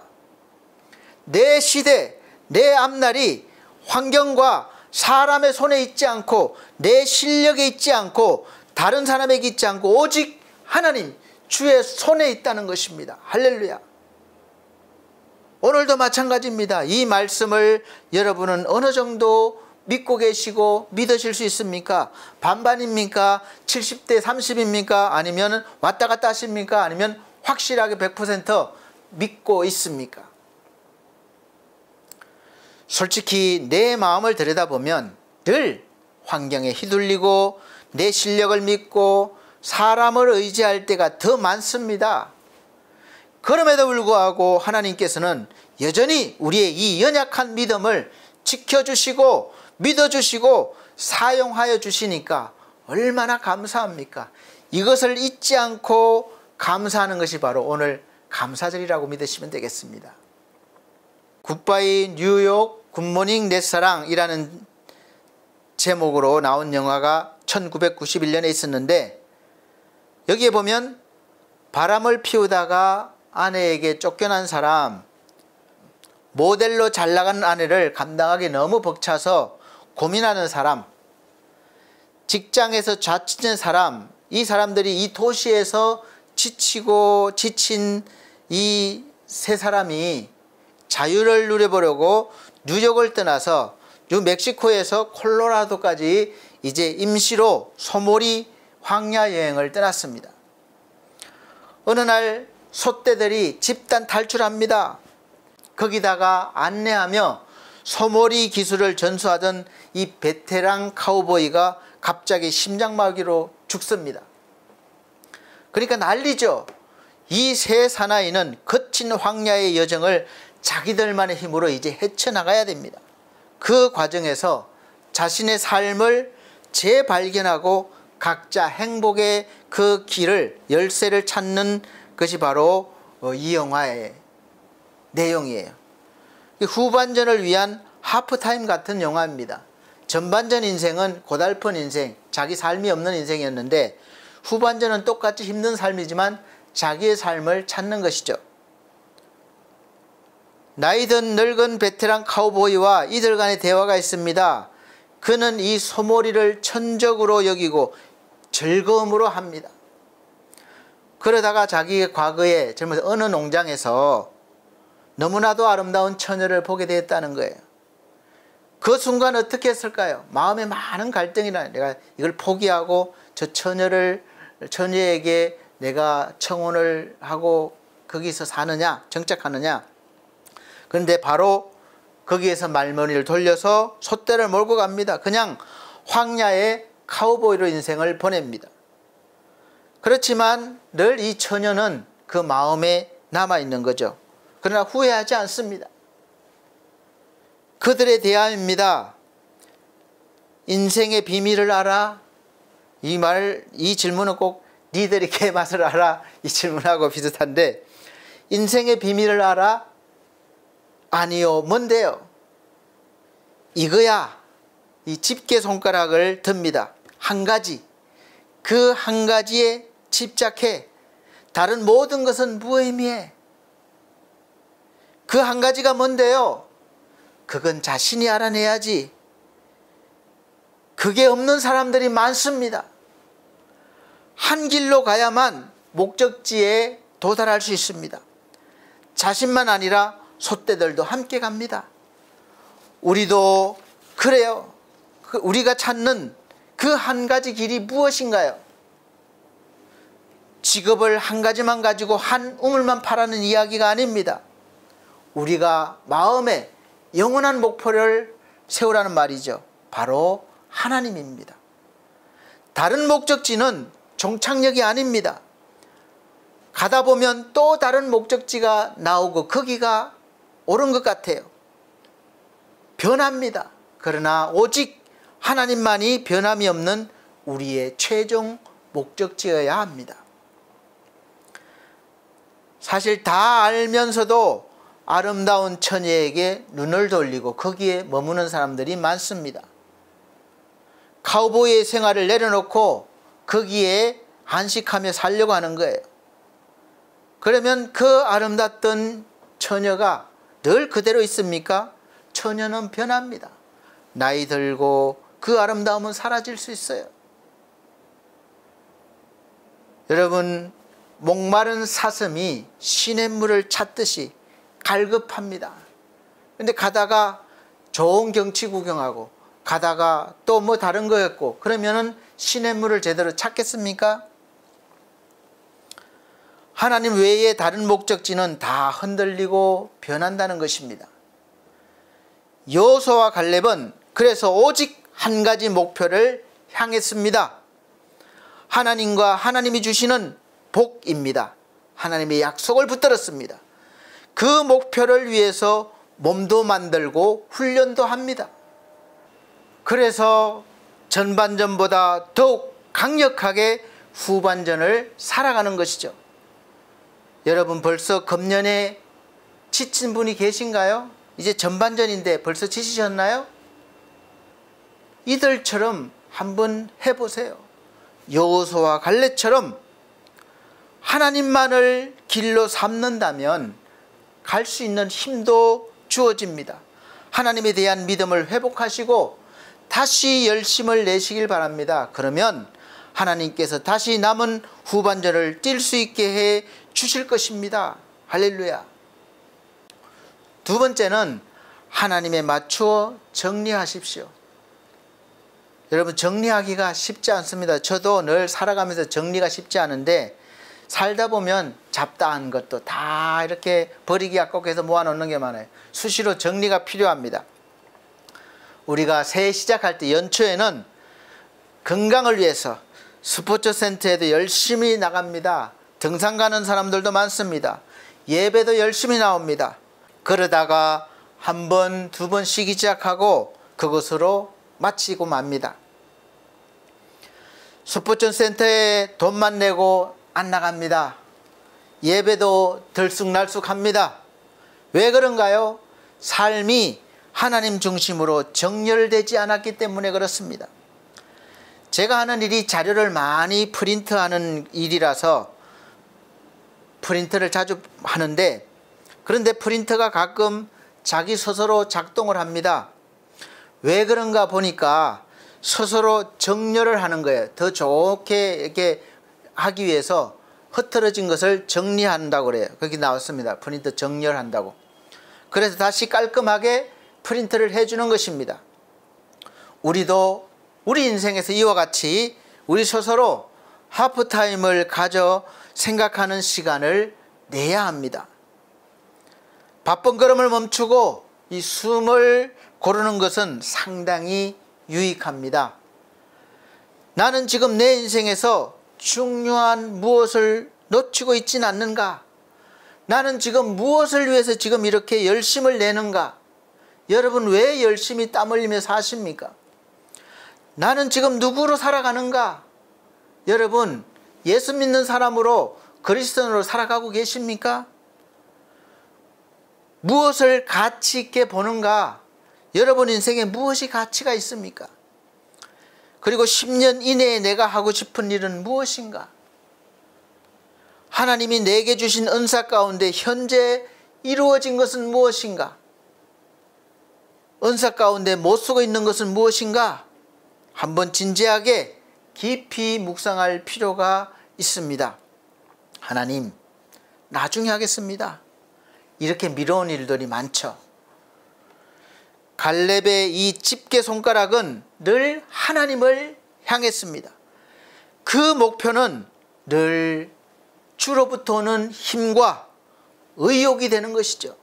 내 시대, 내 앞날이 환경과 사람의 손에 있지 않고 내 실력에 있지 않고 다른 사람에게 있지 않고 오직 하나님 주의 손에 있다는 것입니다. 할렐루야. 오늘도 마찬가지입니다. 이 말씀을 여러분은 어느 정도 믿고 계시고 믿으실 수 있습니까? 반반입니까? 70대 30입니까? 아니면 왔다 갔다 하십니까? 아니면 확실하게 100% 믿고 있습니까? 솔직히 내 마음을 들여다보면 늘 환경에 휘둘리고 내 실력을 믿고 사람을 의지할 때가 더 많습니다. 그럼에도 불구하고 하나님께서는 여전히 우리의 이 연약한 믿음을 지켜주시고 믿어주시고 사용하여 주시니까 얼마나 감사합니까? 이것을 잊지 않고 감사하는 것이 바로 오늘 감사절이라고 믿으시면 되겠습니다. 굿바이 뉴욕 굿모닝 내 사랑이라는 제목으로 나온 영화가 1991년에 있었는데, 여기에 보면 바람을 피우다가 아내에게 쫓겨난 사람, 모델로 잘 나가는 아내를 감당하기 너무 벅차서 고민하는 사람, 직장에서 좌치된 사람, 이 사람들이 이 도시에서 지치고 지친 이 세 사람이 자유를 누려보려고 뉴욕을 떠나서 뉴멕시코에서 콜로라도까지 이제 임시로 소몰이 황야 여행을 떠났습니다. 어느 날 소떼들이 집단 탈출합니다. 거기다가 안내하며 소몰이 기술을 전수하던 이 베테랑 카우보이가 갑자기 심장마비로 죽습니다. 그러니까 난리죠. 이 세 사나이는 거친 황야의 여정을 자기들만의 힘으로 이제 헤쳐나가야 됩니다. 그 과정에서 자신의 삶을 재발견하고 각자 행복의 그 길을, 열쇠를 찾는 것이 바로 이 영화의 내용이에요. 후반전을 위한 하프타임 같은 영화입니다. 전반전 인생은 고달픈 인생, 자기 삶이 없는 인생이었는데, 후반전은 똑같이 힘든 삶이지만 자기의 삶을 찾는 것이죠. 나이든 늙은 베테랑 카우보이와 이들 간의 대화가 있습니다. 그는 이 소몰이를 천적으로 여기고 즐거움으로 합니다. 그러다가 자기의 과거에 젊어서 어느 농장에서 너무나도 아름다운 처녀를 보게 되었다는 거예요. 그 순간 어떻게 했을까요? 마음에 많은 갈등이나, 내가 이걸 포기하고 저 처녀에게 내가 청혼을 하고 거기서 사느냐, 정착하느냐. 그런데 바로 거기에서 말머리를 돌려서 소떼를 몰고 갑니다. 그냥 황야의 카우보이로 인생을 보냅니다. 그렇지만 늘 이 처녀는 그 마음에 남아있는 거죠. 그러나 후회하지 않습니다. 그들의 대화입니다. 인생의 비밀을 알아? 이 질문은 꼭 니들이 개맛을 알아? 이 질문하고 비슷한데, 인생의 비밀을 알아? 아니요. 뭔데요? 이거야. 이 집게 손가락을 듭니다. 한 가지. 그 한 가지에 집착해. 다른 모든 것은 무의미해. 그 한 가지가 뭔데요? 그건 자신이 알아내야지. 그게 없는 사람들이 많습니다. 한 길로 가야만 목적지에 도달할 수 있습니다. 자신만 아니라 소떼들도 함께 갑니다. 우리도 그래요. 우리가 찾는 그 한 가지 길이 무엇인가요? 직업을 한 가지만 가지고 한 우물만 파라는 이야기가 아닙니다. 우리가 마음에 영원한 목표를 세우라는 말이죠. 바로 하나님입니다. 다른 목적지는 종착역이 아닙니다. 가다 보면 또 다른 목적지가 나오고 거기가 옳은 것 같아요. 변합니다. 그러나 오직 하나님만이 변함이 없는 우리의 최종 목적지여야 합니다. 사실 다 알면서도 아름다운 처녀에게 눈을 돌리고 거기에 머무는 사람들이 많습니다. 카우보이의 생활을 내려놓고 거기에 안식하며 살려고 하는 거예요. 그러면 그 아름답던 처녀가 늘 그대로 있습니까? 처녀는 변합니다. 나이 들고 그 아름다움은 사라질 수 있어요. 여러분, 목마른 사슴이 시냇물을 찾듯이 갈급합니다. 근데 가다가 좋은 경치 구경하고 가다가 또 뭐 다른 거였고 그러면은 시냇물을 제대로 찾겠습니까? 하나님 외에 다른 목적지는 다 흔들리고 변한다는 것입니다. 여호수아와 갈렙은 그래서 오직 한 가지 목표를 향했습니다. 하나님과 하나님이 주시는 복입니다. 하나님의 약속을 붙들었습니다. 그 목표를 위해서 몸도 만들고 훈련도 합니다. 그래서 전반전보다 더욱 강력하게 후반전을 살아가는 것이죠. 여러분, 벌써 금년에 지친 분이 계신가요? 이제 전반전인데 벌써 지치셨나요? 이들처럼 한번 해보세요. 여호수아와 갈렙처럼 하나님만을 길로 삼는다면 갈 수 있는 힘도 주어집니다. 하나님에 대한 믿음을 회복하시고 다시 열심을 내시길 바랍니다. 그러면 하나님께서 다시 남은 후반전을 뛸 수 있게 해 주실 것입니다. 할렐루야. 두 번째는 하나님에 맞추어 정리하십시오. 여러분, 정리하기가 쉽지 않습니다. 저도 늘 살아가면서 정리가 쉽지 않은데 살다 보면 잡다한 것도 다 이렇게 버리기 아깝해서 모아놓는 게 많아요. 수시로 정리가 필요합니다. 우리가 새해 시작할 때 연초에는 건강을 위해서 스포츠 센터에도 열심히 나갑니다. 등산 가는 사람들도 많습니다. 예배도 열심히 나옵니다. 그러다가 한 번, 두 번 쉬기 시작하고 그것으로 마치고 맙니다. 스포츠 센터에 돈만 내고 안 나갑니다. 예배도 들쑥날쑥합니다. 왜 그런가요? 삶이 하나님 중심으로 정렬되지 않았기 때문에 그렇습니다. 제가 하는 일이 자료를 많이 프린트하는 일이라서 프린트를 자주 하는데, 그런데 프린터가 가끔 자기 스스로 작동을 합니다. 왜 그런가 보니까 스스로 정렬을 하는 거예요. 더 좋게 이렇게 하기 위해서 흐트러진 것을 정리한다고 그래요. 거기 나왔습니다. 프린터 정렬한다고. 그래서 다시 깔끔하게 프린트를 해주는 것입니다. 우리도 우리 인생에서 이와 같이 우리 스스로 하프타임을 가져 생각하는 시간을 내야 합니다. 바쁜 걸음을 멈추고 이 숨을 고르는 것은 상당히 유익합니다. 나는 지금 내 인생에서 중요한 무엇을 놓치고 있지는 않는가? 나는 지금 무엇을 위해서 지금 이렇게 열심을 내는가? 여러분, 왜 열심히 땀 흘리며 사십니까? 나는 지금 누구로 살아가는가? 여러분, 예수 믿는 사람으로 그리스도인으로 살아가고 계십니까? 무엇을 가치 있게 보는가? 여러분 인생에 무엇이 가치가 있습니까? 그리고 10년 이내에 내가 하고 싶은 일은 무엇인가? 하나님이 내게 주신 은사 가운데 현재 이루어진 것은 무엇인가? 은사 가운데 못 쓰고 있는 것은 무엇인가? 한번 진지하게 깊이 묵상할 필요가 있습니다. 하나님, 나중에 하겠습니다. 이렇게 미뤄온 일들이 많죠. 갈렙의 이 집게 손가락은 늘 하나님을 향했습니다. 그 목표는 늘 주로부터 오는 힘과 의욕이 되는 것이죠.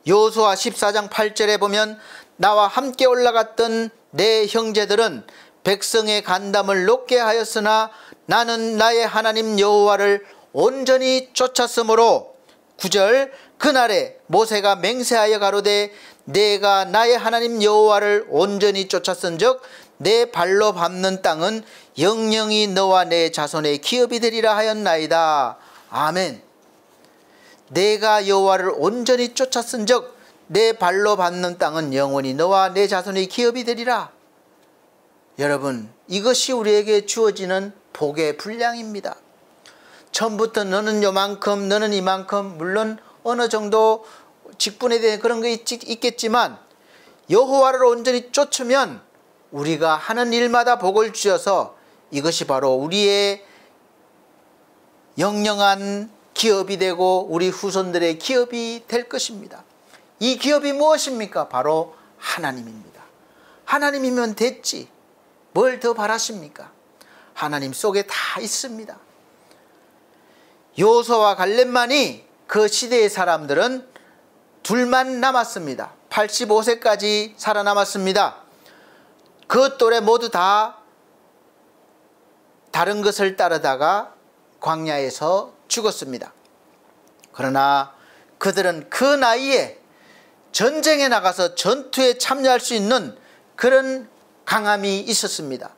여호수아 14장 8절에 보면 나와 함께 올라갔던 내 형제들은 백성의 간담을 높게 하였으나 나는 나의 하나님 여호와를 온전히 쫓았으므로 9절 그날에 모세가 맹세하여 가로되 내가 나의 하나님 여호와를 온전히 쫓았은즉 내 발로 밟는 땅은 영영이 너와 내 자손의 기업이 되리라 하였나이다. 아멘. 내가 여호와를 온전히 쫓았은즉 내 발로 밟는 땅은 영원히 너와 내 자손의 기업이 되리라. 여러분, 이것이 우리에게 주어지는 복의 분량입니다. 처음부터 너는 요만큼 너는 이만큼, 물론 어느 정도 직분에 대한 그런 게 있겠지만 여호와를 온전히 쫓으면 우리가 하는 일마다 복을 주셔서 이것이 바로 우리의 영영한 기업이 되고 우리 후손들의 기업이 될 것입니다. 이 기업이 무엇입니까? 바로 하나님입니다. 하나님이면 됐지. 뭘 더 바라십니까? 하나님 속에 다 있습니다. 여호수아와 갈렙만이 그 시대의 사람들은 둘만 남았습니다. 85세까지 살아남았습니다. 그 또래 모두 다 다른 것을 따르다가 광야에서 죽었습니다. 그러나 그들은 그 나이에 전쟁에 나가서 전투에 참여할 수 있는 그런 강함이 있었습니다.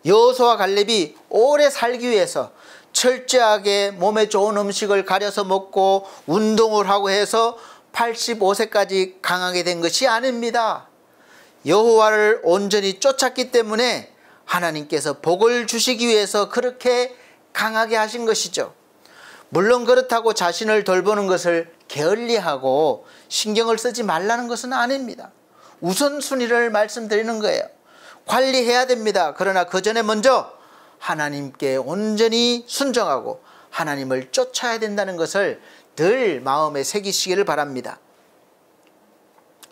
여호수아와 갈렙이 오래 살기 위해서 철저하게 몸에 좋은 음식을 가려서 먹고 운동을 하고 해서 85세까지 강하게 된 것이 아닙니다. 여호와를 온전히 쫓았기 때문에 하나님께서 복을 주시기 위해서 그렇게 강하게 하신 것이죠. 물론 그렇다고 자신을 돌보는 것을 게을리하고 신경을 쓰지 말라는 것은 아닙니다. 우선순위를 말씀드리는 거예요. 관리해야 됩니다. 그러나 그 전에 먼저 하나님께 온전히 순종하고 하나님을 쫓아야 된다는 것을 늘 마음에 새기시기를 바랍니다.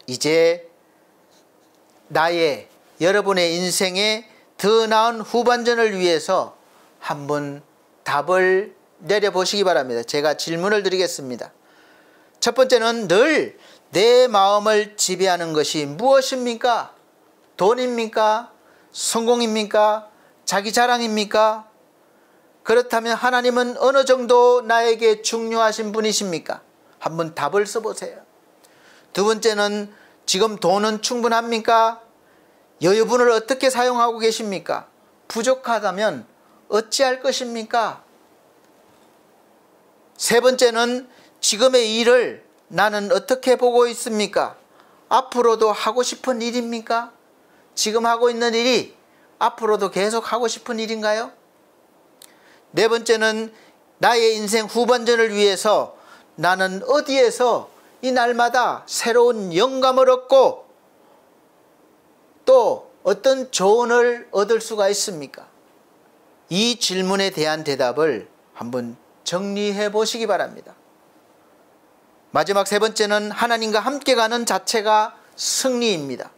이제 나의 여러분의 인생에 더 나은 후반전을 위해서 한번 답을 내려보시기 바랍니다. 제가 질문을 드리겠습니다. 첫 번째는 늘 내 마음을 지배하는 것이 무엇입니까? 돈입니까? 성공입니까? 자기 자랑입니까? 그렇다면 하나님은 어느 정도 나에게 중요하신 분이십니까? 한번 답을 써보세요. 두 번째는 지금 돈은 충분합니까? 여유분을 어떻게 사용하고 계십니까? 부족하다면 어찌할 것입니까? 세 번째는 지금의 일을 나는 어떻게 보고 있습니까? 앞으로도 하고 싶은 일입니까? 지금 하고 있는 일이 앞으로도 계속 하고 싶은 일인가요? 네 번째는 나의 인생 후반전을 위해서 나는 어디에서 이 날마다 새로운 영감을 얻고 또 어떤 조언을 얻을 수가 있습니까? 이 질문에 대한 대답을 한번 정리해 보시기 바랍니다. 마지막 세 번째는 하나님과 함께 가는 자체가 승리입니다.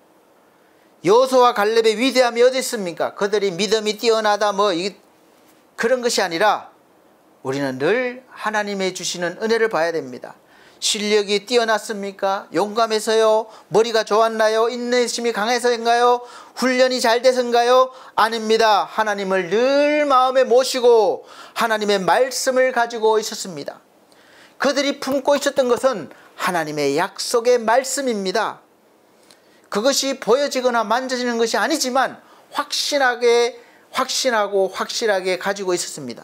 여호수아와 갈렙의 위대함이 어디 있습니까? 그들이 믿음이 뛰어나다 그런 것이 아니라 우리는 늘 하나님의 주시는 은혜를 봐야 됩니다. 실력이 뛰어났습니까? 용감해서요? 머리가 좋았나요? 인내심이 강해서인가요? 훈련이 잘 돼서인가요? 아닙니다. 하나님을 늘 마음에 모시고 하나님의 말씀을 가지고 있었습니다. 그들이 품고 있었던 것은 하나님의 약속의 말씀입니다. 그것이 보여지거나 만져지는 것이 아니지만 확신하고 확실하게 가지고 있었습니다.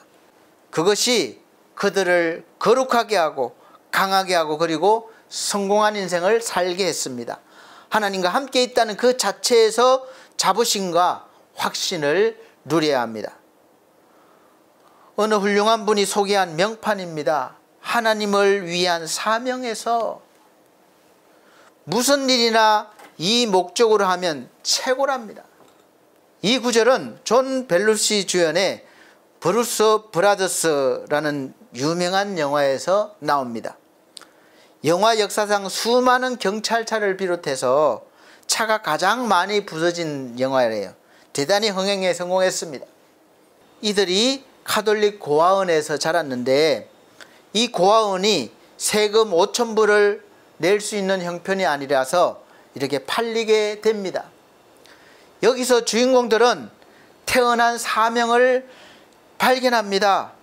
그것이 그들을 거룩하게 하고 강하게 하고 그리고 성공한 인생을 살게 했습니다. 하나님과 함께 있다는 그 자체에서 자부심과 확신을 누려야 합니다. 어느 훌륭한 분이 소개한 명판입니다. 하나님을 위한 사명에서 무슨 일이나 이 목적으로 하면 최고랍니다. 이 구절은 존 벨루시 주연의 브루스 브라더스라는 유명한 영화에서 나옵니다. 영화 역사상 수많은 경찰차를 비롯해서 차가 가장 많이 부서진 영화예요. 대단히 흥행에 성공했습니다. 이들이 카톨릭 고아원에서 자랐는데 이 고아원이 세금 5,000불을 낼 수 있는 형편이 아니라서 이렇게 팔리게 됩니다. 여기서 주인공들은 태어난 사명을 발견합니다.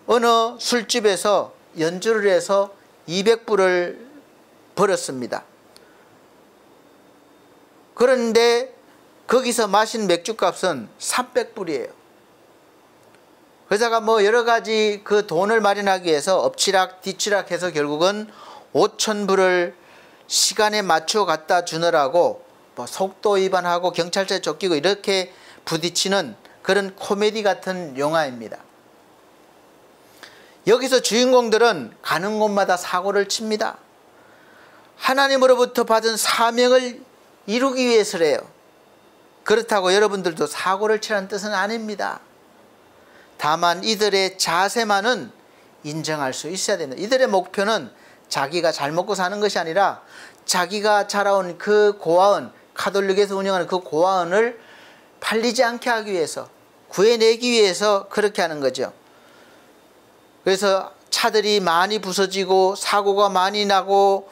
어느 술집에서 연주를 해서 200불을 벌었습니다. 그런데 거기서 마신 맥주값은 300불이에요. 그러다가 뭐 여러 가지 그 돈을 마련하기 위해서 엎치락 뒤치락 해서 결국은 5,000불을 시간에 맞춰 갖다 주느라고 뭐 속도 위반하고 경찰서에 쫓기고 이렇게 부딪히는 그런 코미디 같은 영화입니다. 여기서 주인공들은 가는 곳마다 사고를 칩니다. 하나님으로부터 받은 사명을 이루기 위해서래요. 그렇다고 여러분들도 사고를 치라는 뜻은 아닙니다. 다만 이들의 자세만은 인정할 수 있어야 됩니다. 이들의 목표는 자기가 잘 먹고 사는 것이 아니라 자기가 자라온 그 고아원, 카톨릭에서 운영하는 그 고아원을 팔리지 않게 하기 위해서, 구해내기 위해서 그렇게 하는 거죠. 그래서 차들이 많이 부서지고 사고가 많이 나고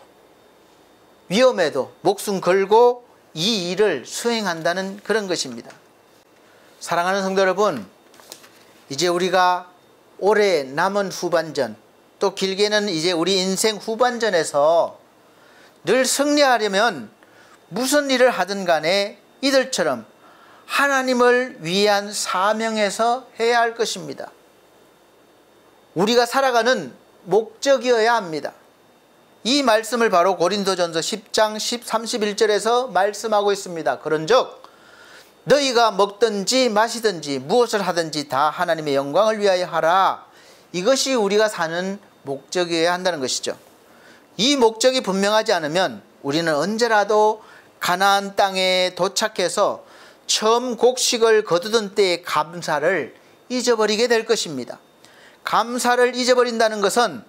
위험해도 목숨 걸고 이 일을 수행한다는 그런 것입니다. 사랑하는 성도 여러분, 이제 우리가 올해 남은 후반전, 또 길게는 이제 우리 인생 후반전에서 늘 승리하려면 무슨 일을 하든 간에 이들처럼 하나님을 위한 사명에서 해야 할 것입니다. 우리가 살아가는 목적이어야 합니다. 이 말씀을 바로 고린도전서 10장 31절에서 말씀하고 있습니다. 그런즉 너희가 먹든지 마시든지 무엇을 하든지 다 하나님의 영광을 위하여 하라. 이것이 우리가 사는 목적이어야 한다는 것이죠. 이 목적이 분명하지 않으면 우리는 언제라도 가나안 땅에 도착해서 처음 곡식을 거두던 때의 감사를 잊어버리게 될 것입니다. 감사를 잊어버린다는 것은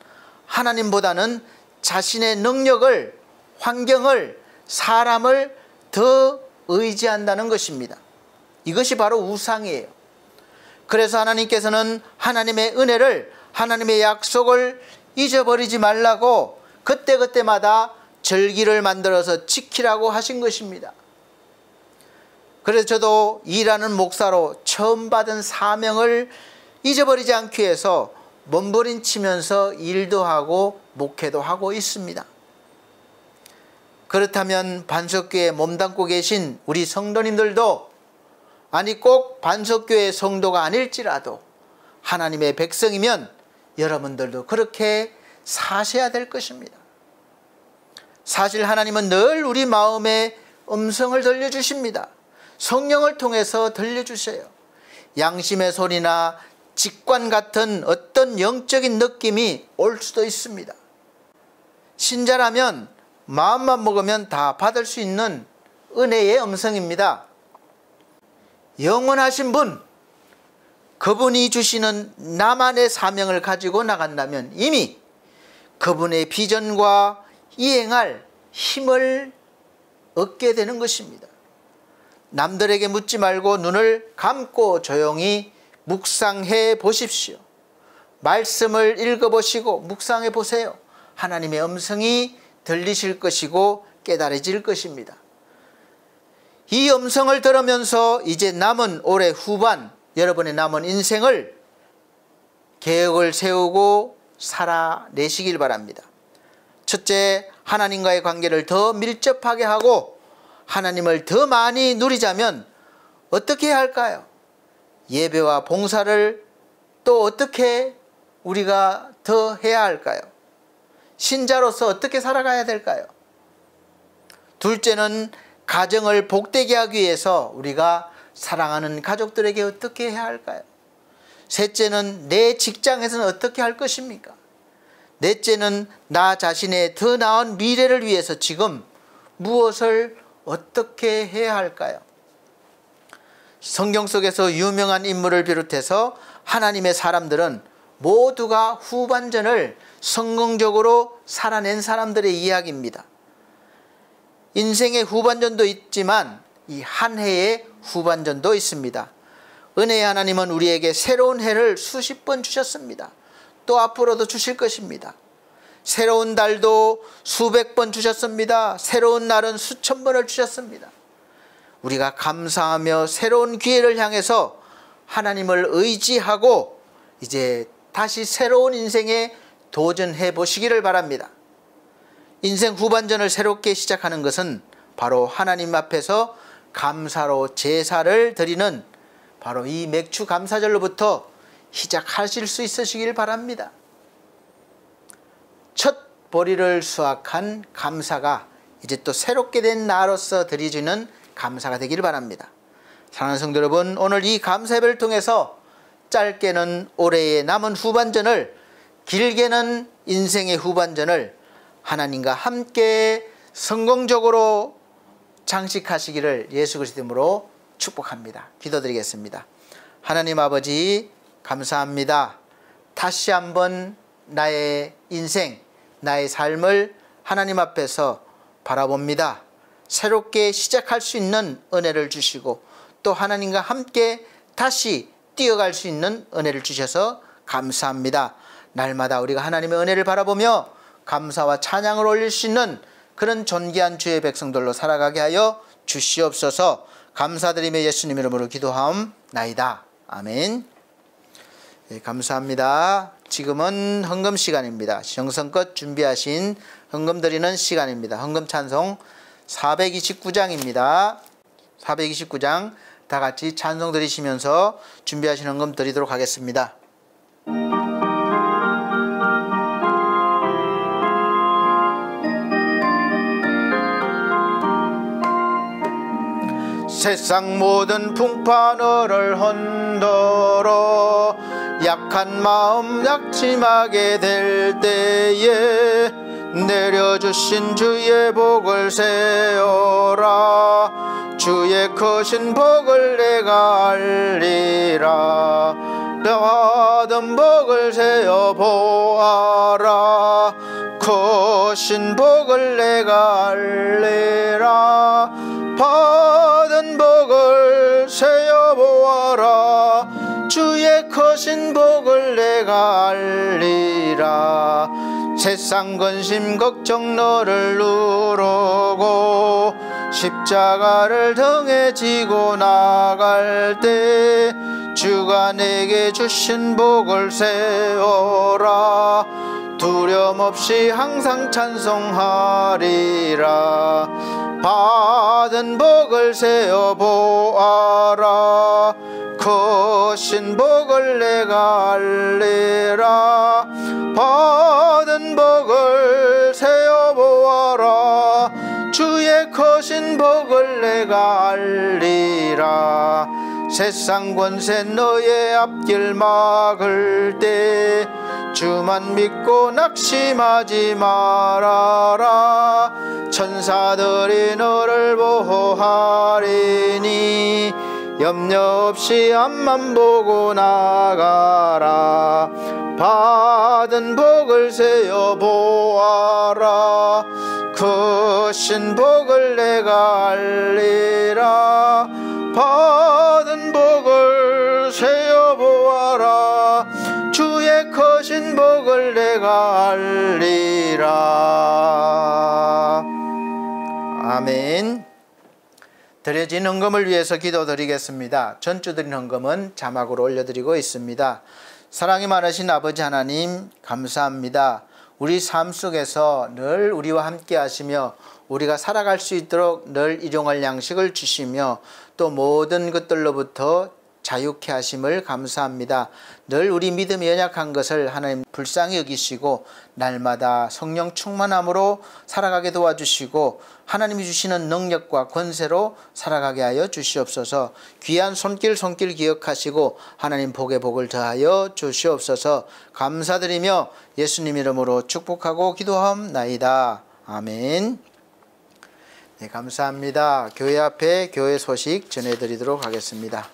하나님보다는 자신의 능력을, 환경을, 사람을 더 의지한다는 것입니다. 이것이 바로 우상이에요. 그래서 하나님께서는 하나님의 은혜를, 하나님의 약속을 잊어버리지 말라고 그때그때마다 절기를 만들어서 지키라고 하신 것입니다. 그래서 저도 일하는 목사로 처음 받은 사명을 잊어버리지 않기 위해서 몸부림치면서 일도 하고 목회도 하고 있습니다. 그렇다면 반석교회에 몸담고 계신 우리 성도님들도, 아니 꼭 반석교회 성도가 아닐지라도 하나님의 백성이면 여러분들도 그렇게 사셔야 될 것입니다. 사실 하나님은 늘 우리 마음에 음성을 들려주십니다. 성령을 통해서 들려주세요. 양심의 소리나 직관 같은 어떤 영적인 느낌이 올 수도 있습니다. 신자라면 마음만 먹으면 다 받을 수 있는 은혜의 음성입니다. 영원하신 분, 그분이 주시는 나만의 사명을 가지고 나간다면 이미 그분의 비전과 이행할 힘을 얻게 되는 것입니다. 남들에게 묻지 말고 눈을 감고 조용히 묵상해 보십시오. 말씀을 읽어보시고 묵상해 보세요. 하나님의 음성이 들리실 것이고 깨달아질 것입니다. 이 음성을 들으면서 이제 남은 올해 후반, 여러분의 남은 인생을 계획을 세우고 살아내시길 바랍니다. 첫째, 하나님과의 관계를 더 밀접하게 하고 하나님을 더 많이 누리자면 어떻게 해야 할까요? 예배와 봉사를 또 어떻게 우리가 더 해야 할까요? 신자로서 어떻게 살아가야 될까요? 둘째는 가정을 복되게 하기 위해서 우리가 사랑하는 가족들에게 어떻게 해야 할까요? 셋째는 내 직장에서는 어떻게 할 것입니까? 넷째는 나 자신의 더 나은 미래를 위해서 지금 무엇을 어떻게 해야 할까요? 성경 속에서 유명한 인물을 비롯해서 하나님의 사람들은 모두가 후반전을 성공적으로 살아낸 사람들의 이야기입니다. 인생의 후반전도 있지만 이 한 해의 후반전도 있습니다. 은혜의 하나님은 우리에게 새로운 해를 수십 번 주셨습니다. 또 앞으로도 주실 것입니다. 새로운 달도 수백 번 주셨습니다. 새로운 날은 수천 번을 주셨습니다. 우리가 감사하며 새로운 기회를 향해서 하나님을 의지하고 이제 다시 새로운 인생에 도전해 보시기를 바랍니다. 인생 후반전을 새롭게 시작하는 것은 바로 하나님 앞에서 감사로 제사를 드리는 바로 이 맥주 감사절로부터 시작하실 수 있으시길 바랍니다. 첫 보리를 수확한 감사가 이제 또 새롭게 된 나로서 드려지는 감사가 되기를 바랍니다. 사랑하는 성도 여러분, 오늘 이 감사 예배를 통해서 짧게는 올해의 남은 후반전을, 길게는 인생의 후반전을 하나님과 함께 성공적으로 장식하시기를 예수 그리스도 이름으로 축복합니다. 기도드리겠습니다. 하나님 아버지, 감사합니다. 다시 한번 나의 인생, 나의 삶을 하나님 앞에서 바라봅니다. 새롭게 시작할 수 있는 은혜를 주시고 또 하나님과 함께 다시 뛰어갈 수 있는 은혜를 주셔서 감사합니다. 날마다 우리가 하나님의 은혜를 바라보며 감사와 찬양을 올릴 수 있는 그런 존귀한 주의 백성들로 살아가게 하여 주시옵소서. 감사드리며 예수님 이름으로 기도하옵나이다. 아멘. 네, 감사합니다. 지금은 헌금 시간입니다. 정성껏 준비하신 헌금 드리는 시간입니다. 헌금 찬송 429장입니다. 429장 다 같이 찬송 드리시면서 준비하신 헌금 드리도록 하겠습니다. 세상 모든 풍파너를 흔들어 약한 마음 약침하게 될 때에 내려주신 주의 복을 세어라. 주의 크신 복을 내가 알리라. 받은 복을 세어 보아라. 크신 복을 내가 알리라. 받은 복을 세어 보아라. 주의 크신 복을 내가 알리라. 세상 근심 걱정 너를 누르고 십자가를 등에 지고 나갈 때 주가 내게 주신 복을 세워라. 두려움 없이 항상 찬송하리라. 받은 복을 세어 보아라. 크신 복을 내가 알리라. 받은 복을 세어 보아라. 주의 크신 복을 내가 알리라. 세상 권세 너의 앞길 막을 때 주만 믿고 낙심하지 말아라. 천사들이 너를 보호하리니 염려 없이 앞만 보고 나가라. 받은 복을 세어 보아라. 크신 복을 내가 알리라. 받은 복을 세어 보아라. 주의 크신 복을 내가 알리라. 아멘. 드려진 헌금을 위해서 기도드리겠습니다. 전주 드린 헌금은 자막으로 올려드리고 있습니다. 사랑이 많으신 아버지 하나님, 감사합니다. 우리 삶 속에서 늘 우리와 함께 하시며 우리가 살아갈 수 있도록 늘 일용할 양식을 주시며 또 모든 것들로부터 자유케 하심을 감사합니다. 늘 우리 믿음이 연약한 것을 하나님 불쌍히 여기시고 날마다 성령 충만함으로 살아가게 도와주시고 하나님이 주시는 능력과 권세로 살아가게 하여 주시옵소서. 귀한 손길 기억하시고 하나님 복에 복을 더하여 주시옵소서. 감사드리며 예수님 이름으로 축복하고 기도하옵나이다. 아멘. 네, 감사합니다. 교회 앞에 교회 소식 전해드리도록 하겠습니다.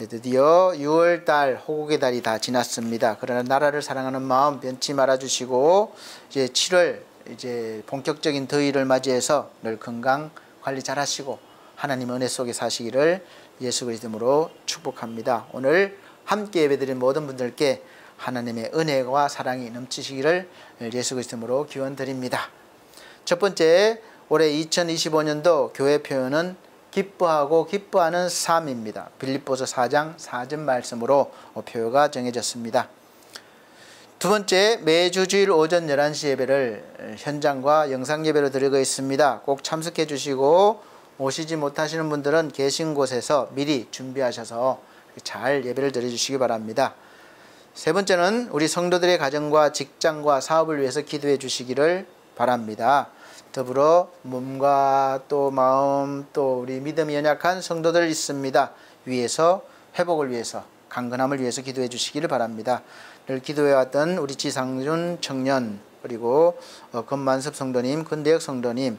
드디어 6월달 호국의 달이 다 지났습니다. 그러나 나라를 사랑하는 마음 변치 말아주시고 이제 7월 이제 본격적인 더위를 맞이해서 늘 건강 관리 잘 하시고 하나님 은혜 속에 사시기를 예수 그리스도로 축복합니다. 오늘 함께 예배드린 모든 분들께 하나님의 은혜와 사랑이 넘치시기를 예수 그리스도로 기원드립니다. 첫 번째, 올해 2025년도 교회 표현은 기뻐하고 기뻐하는 삶입니다. 빌립보서 4장 4절 말씀으로 표어가 정해졌습니다. 두 번째, 매주 주일 오전 11시 예배를 현장과 영상 예배로 드리고 있습니다. 꼭 참석해 주시고 오시지 못하시는 분들은 계신 곳에서 미리 준비하셔서 잘 예배를 드려주시기 바랍니다. 세 번째는 우리 성도들의 가정과 직장과 사업을 위해서 기도해 주시기를 바랍니다. 더불어 몸과 또 마음 또 우리 믿음이 연약한 성도들 있습니다. 위해서 회복을 위해서 강건함을 위해서 기도해 주시기를 바랍니다. 늘 기도해왔던 우리 지상준 청년 그리고 권만섭 성도님, 권대혁 성도님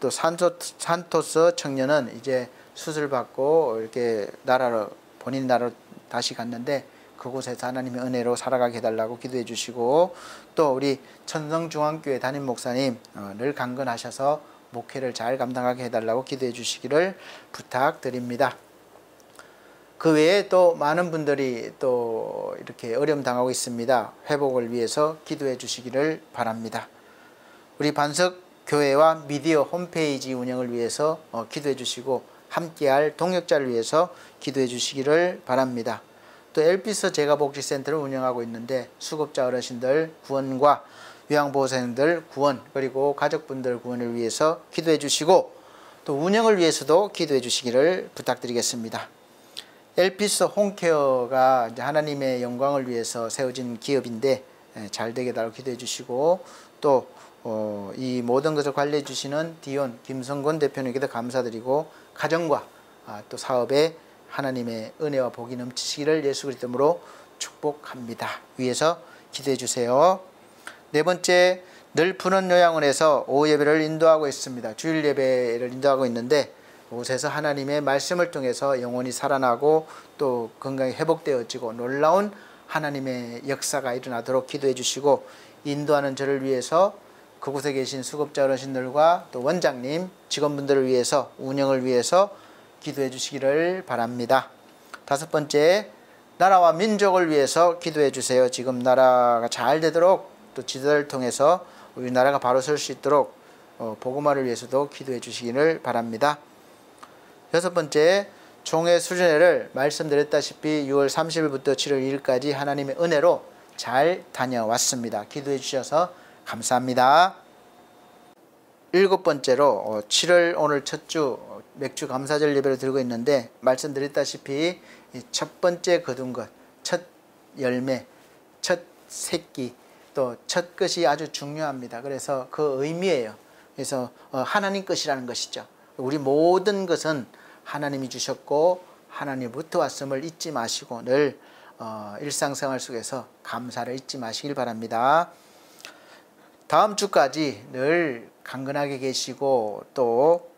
또 산토스 청년은 이제 수술 받고 이렇게 나라로 본인 나라로 다시 갔는데 그곳에서 하나님의 은혜로 살아가게 해달라고 기도해 주시고 또 우리 천성중앙교회 담임 목사님 늘 강건하셔서 목회를 잘 감당하게 해달라고 기도해 주시기를 부탁드립니다. 그 외에 또 많은 분들이 또 이렇게 어려움 당하고 있습니다. 회복을 위해서 기도해 주시기를 바랍니다. 우리 반석교회와 미디어 홈페이지 운영을 위해서 기도해 주시고 함께할 동역자를 위해서 기도해 주시기를 바랍니다. 또 엘피스 재가복지센터를 운영하고 있는데 수급자 어르신들 구원과 요양보호사님들 구원 그리고 가족분들 구원을 위해서 기도해 주시고 또 운영을 위해서도 기도해 주시기를 부탁드리겠습니다. 엘피스 홈케어가 이제 하나님의 영광을 위해서 세워진 기업인데 잘 되게 달라고 기도해 주시고 또 이 모든 것을 관리해 주시는 디온 김성곤 대표님께도 감사드리고 가정과 또 사업에 하나님의 은혜와 복이 넘치시기를 예수 그리스도 이름으로 축복합니다. 위에서 기도해 주세요. 네 번째, 늘 푸른 요양원에서 오후 예배를 인도하고 있습니다. 주일 예배를 인도하고 있는데 그곳에서 하나님의 말씀을 통해서 영혼이 살아나고 또 건강이 회복되어지고 놀라운 하나님의 역사가 일어나도록 기도해 주시고 인도하는 저를 위해서 그곳에 계신 수급자 어르신들과 또 원장님, 직원분들을 위해서 운영을 위해서 기도해 주시기를 바랍니다. 다섯 번째, 나라와 민족을 위해서 기도해 주세요. 지금 나라가 잘 되도록 또 지도를 통해서 우리나라가 바로 설 수 있도록 복음화를 위해서도 기도해 주시기를 바랍니다. 여섯 번째, 총회 수련회를 말씀드렸다시피 6월 30일부터 7월 2일까지 하나님의 은혜로 잘 다녀왔습니다. 기도해 주셔서 감사합니다. 일곱 번째로 7월 오늘 첫 주 맥주 감사절 예배를 드리고 있는데 말씀드렸다시피 첫 번째 거둔 것, 첫 열매, 첫 새끼, 또 첫 것이 아주 중요합니다. 그래서 그 의미예요. 그래서 하나님 것이라는 것이죠. 우리 모든 것은 하나님이 주셨고 하나님부터 왔음을 잊지 마시고 늘 일상생활 속에서 감사를 잊지 마시길 바랍니다. 다음 주까지 늘 강건하게 계시고 또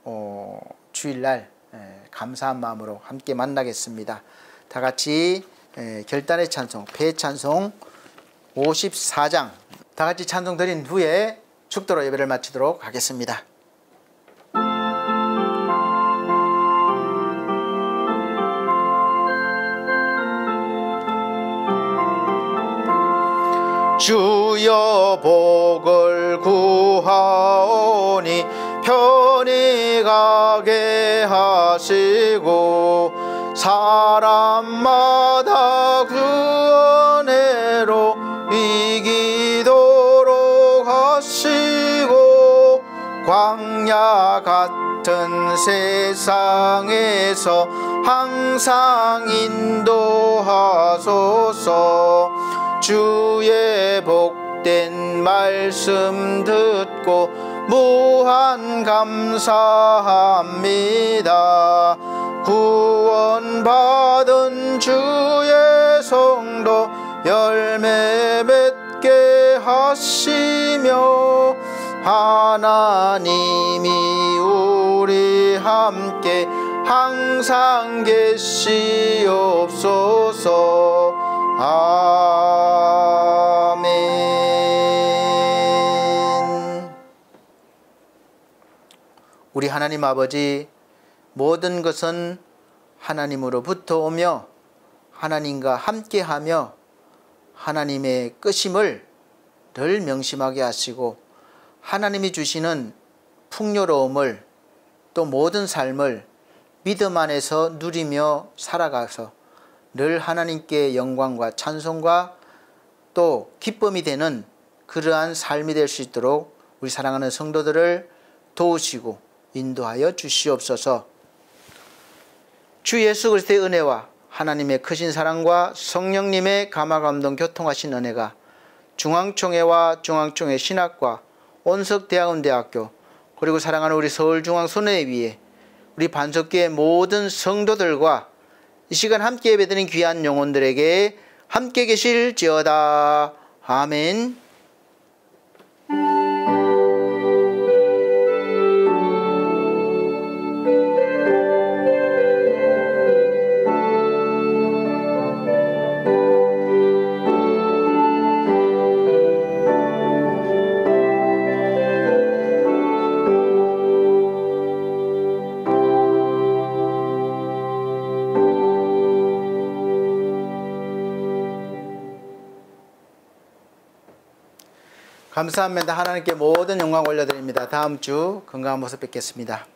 주일날 감사한 마음으로 함께 만나겠습니다. 다 같이 결단의 찬송, 폐찬송 54장 다 같이 찬송 드린 후에 축도로 예배를 마치도록 하겠습니다. 주여 복을 구하오니 편히 가게 하시고 사람마다 그 은혜로 이기도록 하시고 광야 같은 세상에서 항상 인도하소서. 주의 복된 말씀 듣고 무한 감사합니다. 구원받은 주의 성도 열매 맺게 하시며 하나님이 우리 함께 항상 계시옵소서. 아멘. 우리 하나님 아버지, 모든 것은 하나님으로부터 오며 하나님과 함께하며 하나님의 끝임을 늘 명심하게 하시고 하나님이 주시는 풍요로움을 또 모든 삶을 믿음 안에서 누리며 살아가서 늘 하나님께 영광과 찬송과 또 기쁨이 되는 그러한 삶이 될 수 있도록 우리 사랑하는 성도들을 도우시고 인도하여 주시옵소서. 주 예수 그리스도의 은혜와 하나님의 크신 사랑과 성령님의 감화감동 교통하신 은혜가 중앙총회와 중앙총회 신학과 온석대학원대학교 그리고 사랑하는 우리 서울중앙선교회위에 우리 반석교회 모든 성도들과 이 시간 함께 예배드린 귀한 영혼들에게 함께 계실지어다. 아멘. 감사합니다. 하나님께 모든 영광 올려드립니다. 다음 주 건강한 모습 뵙겠습니다.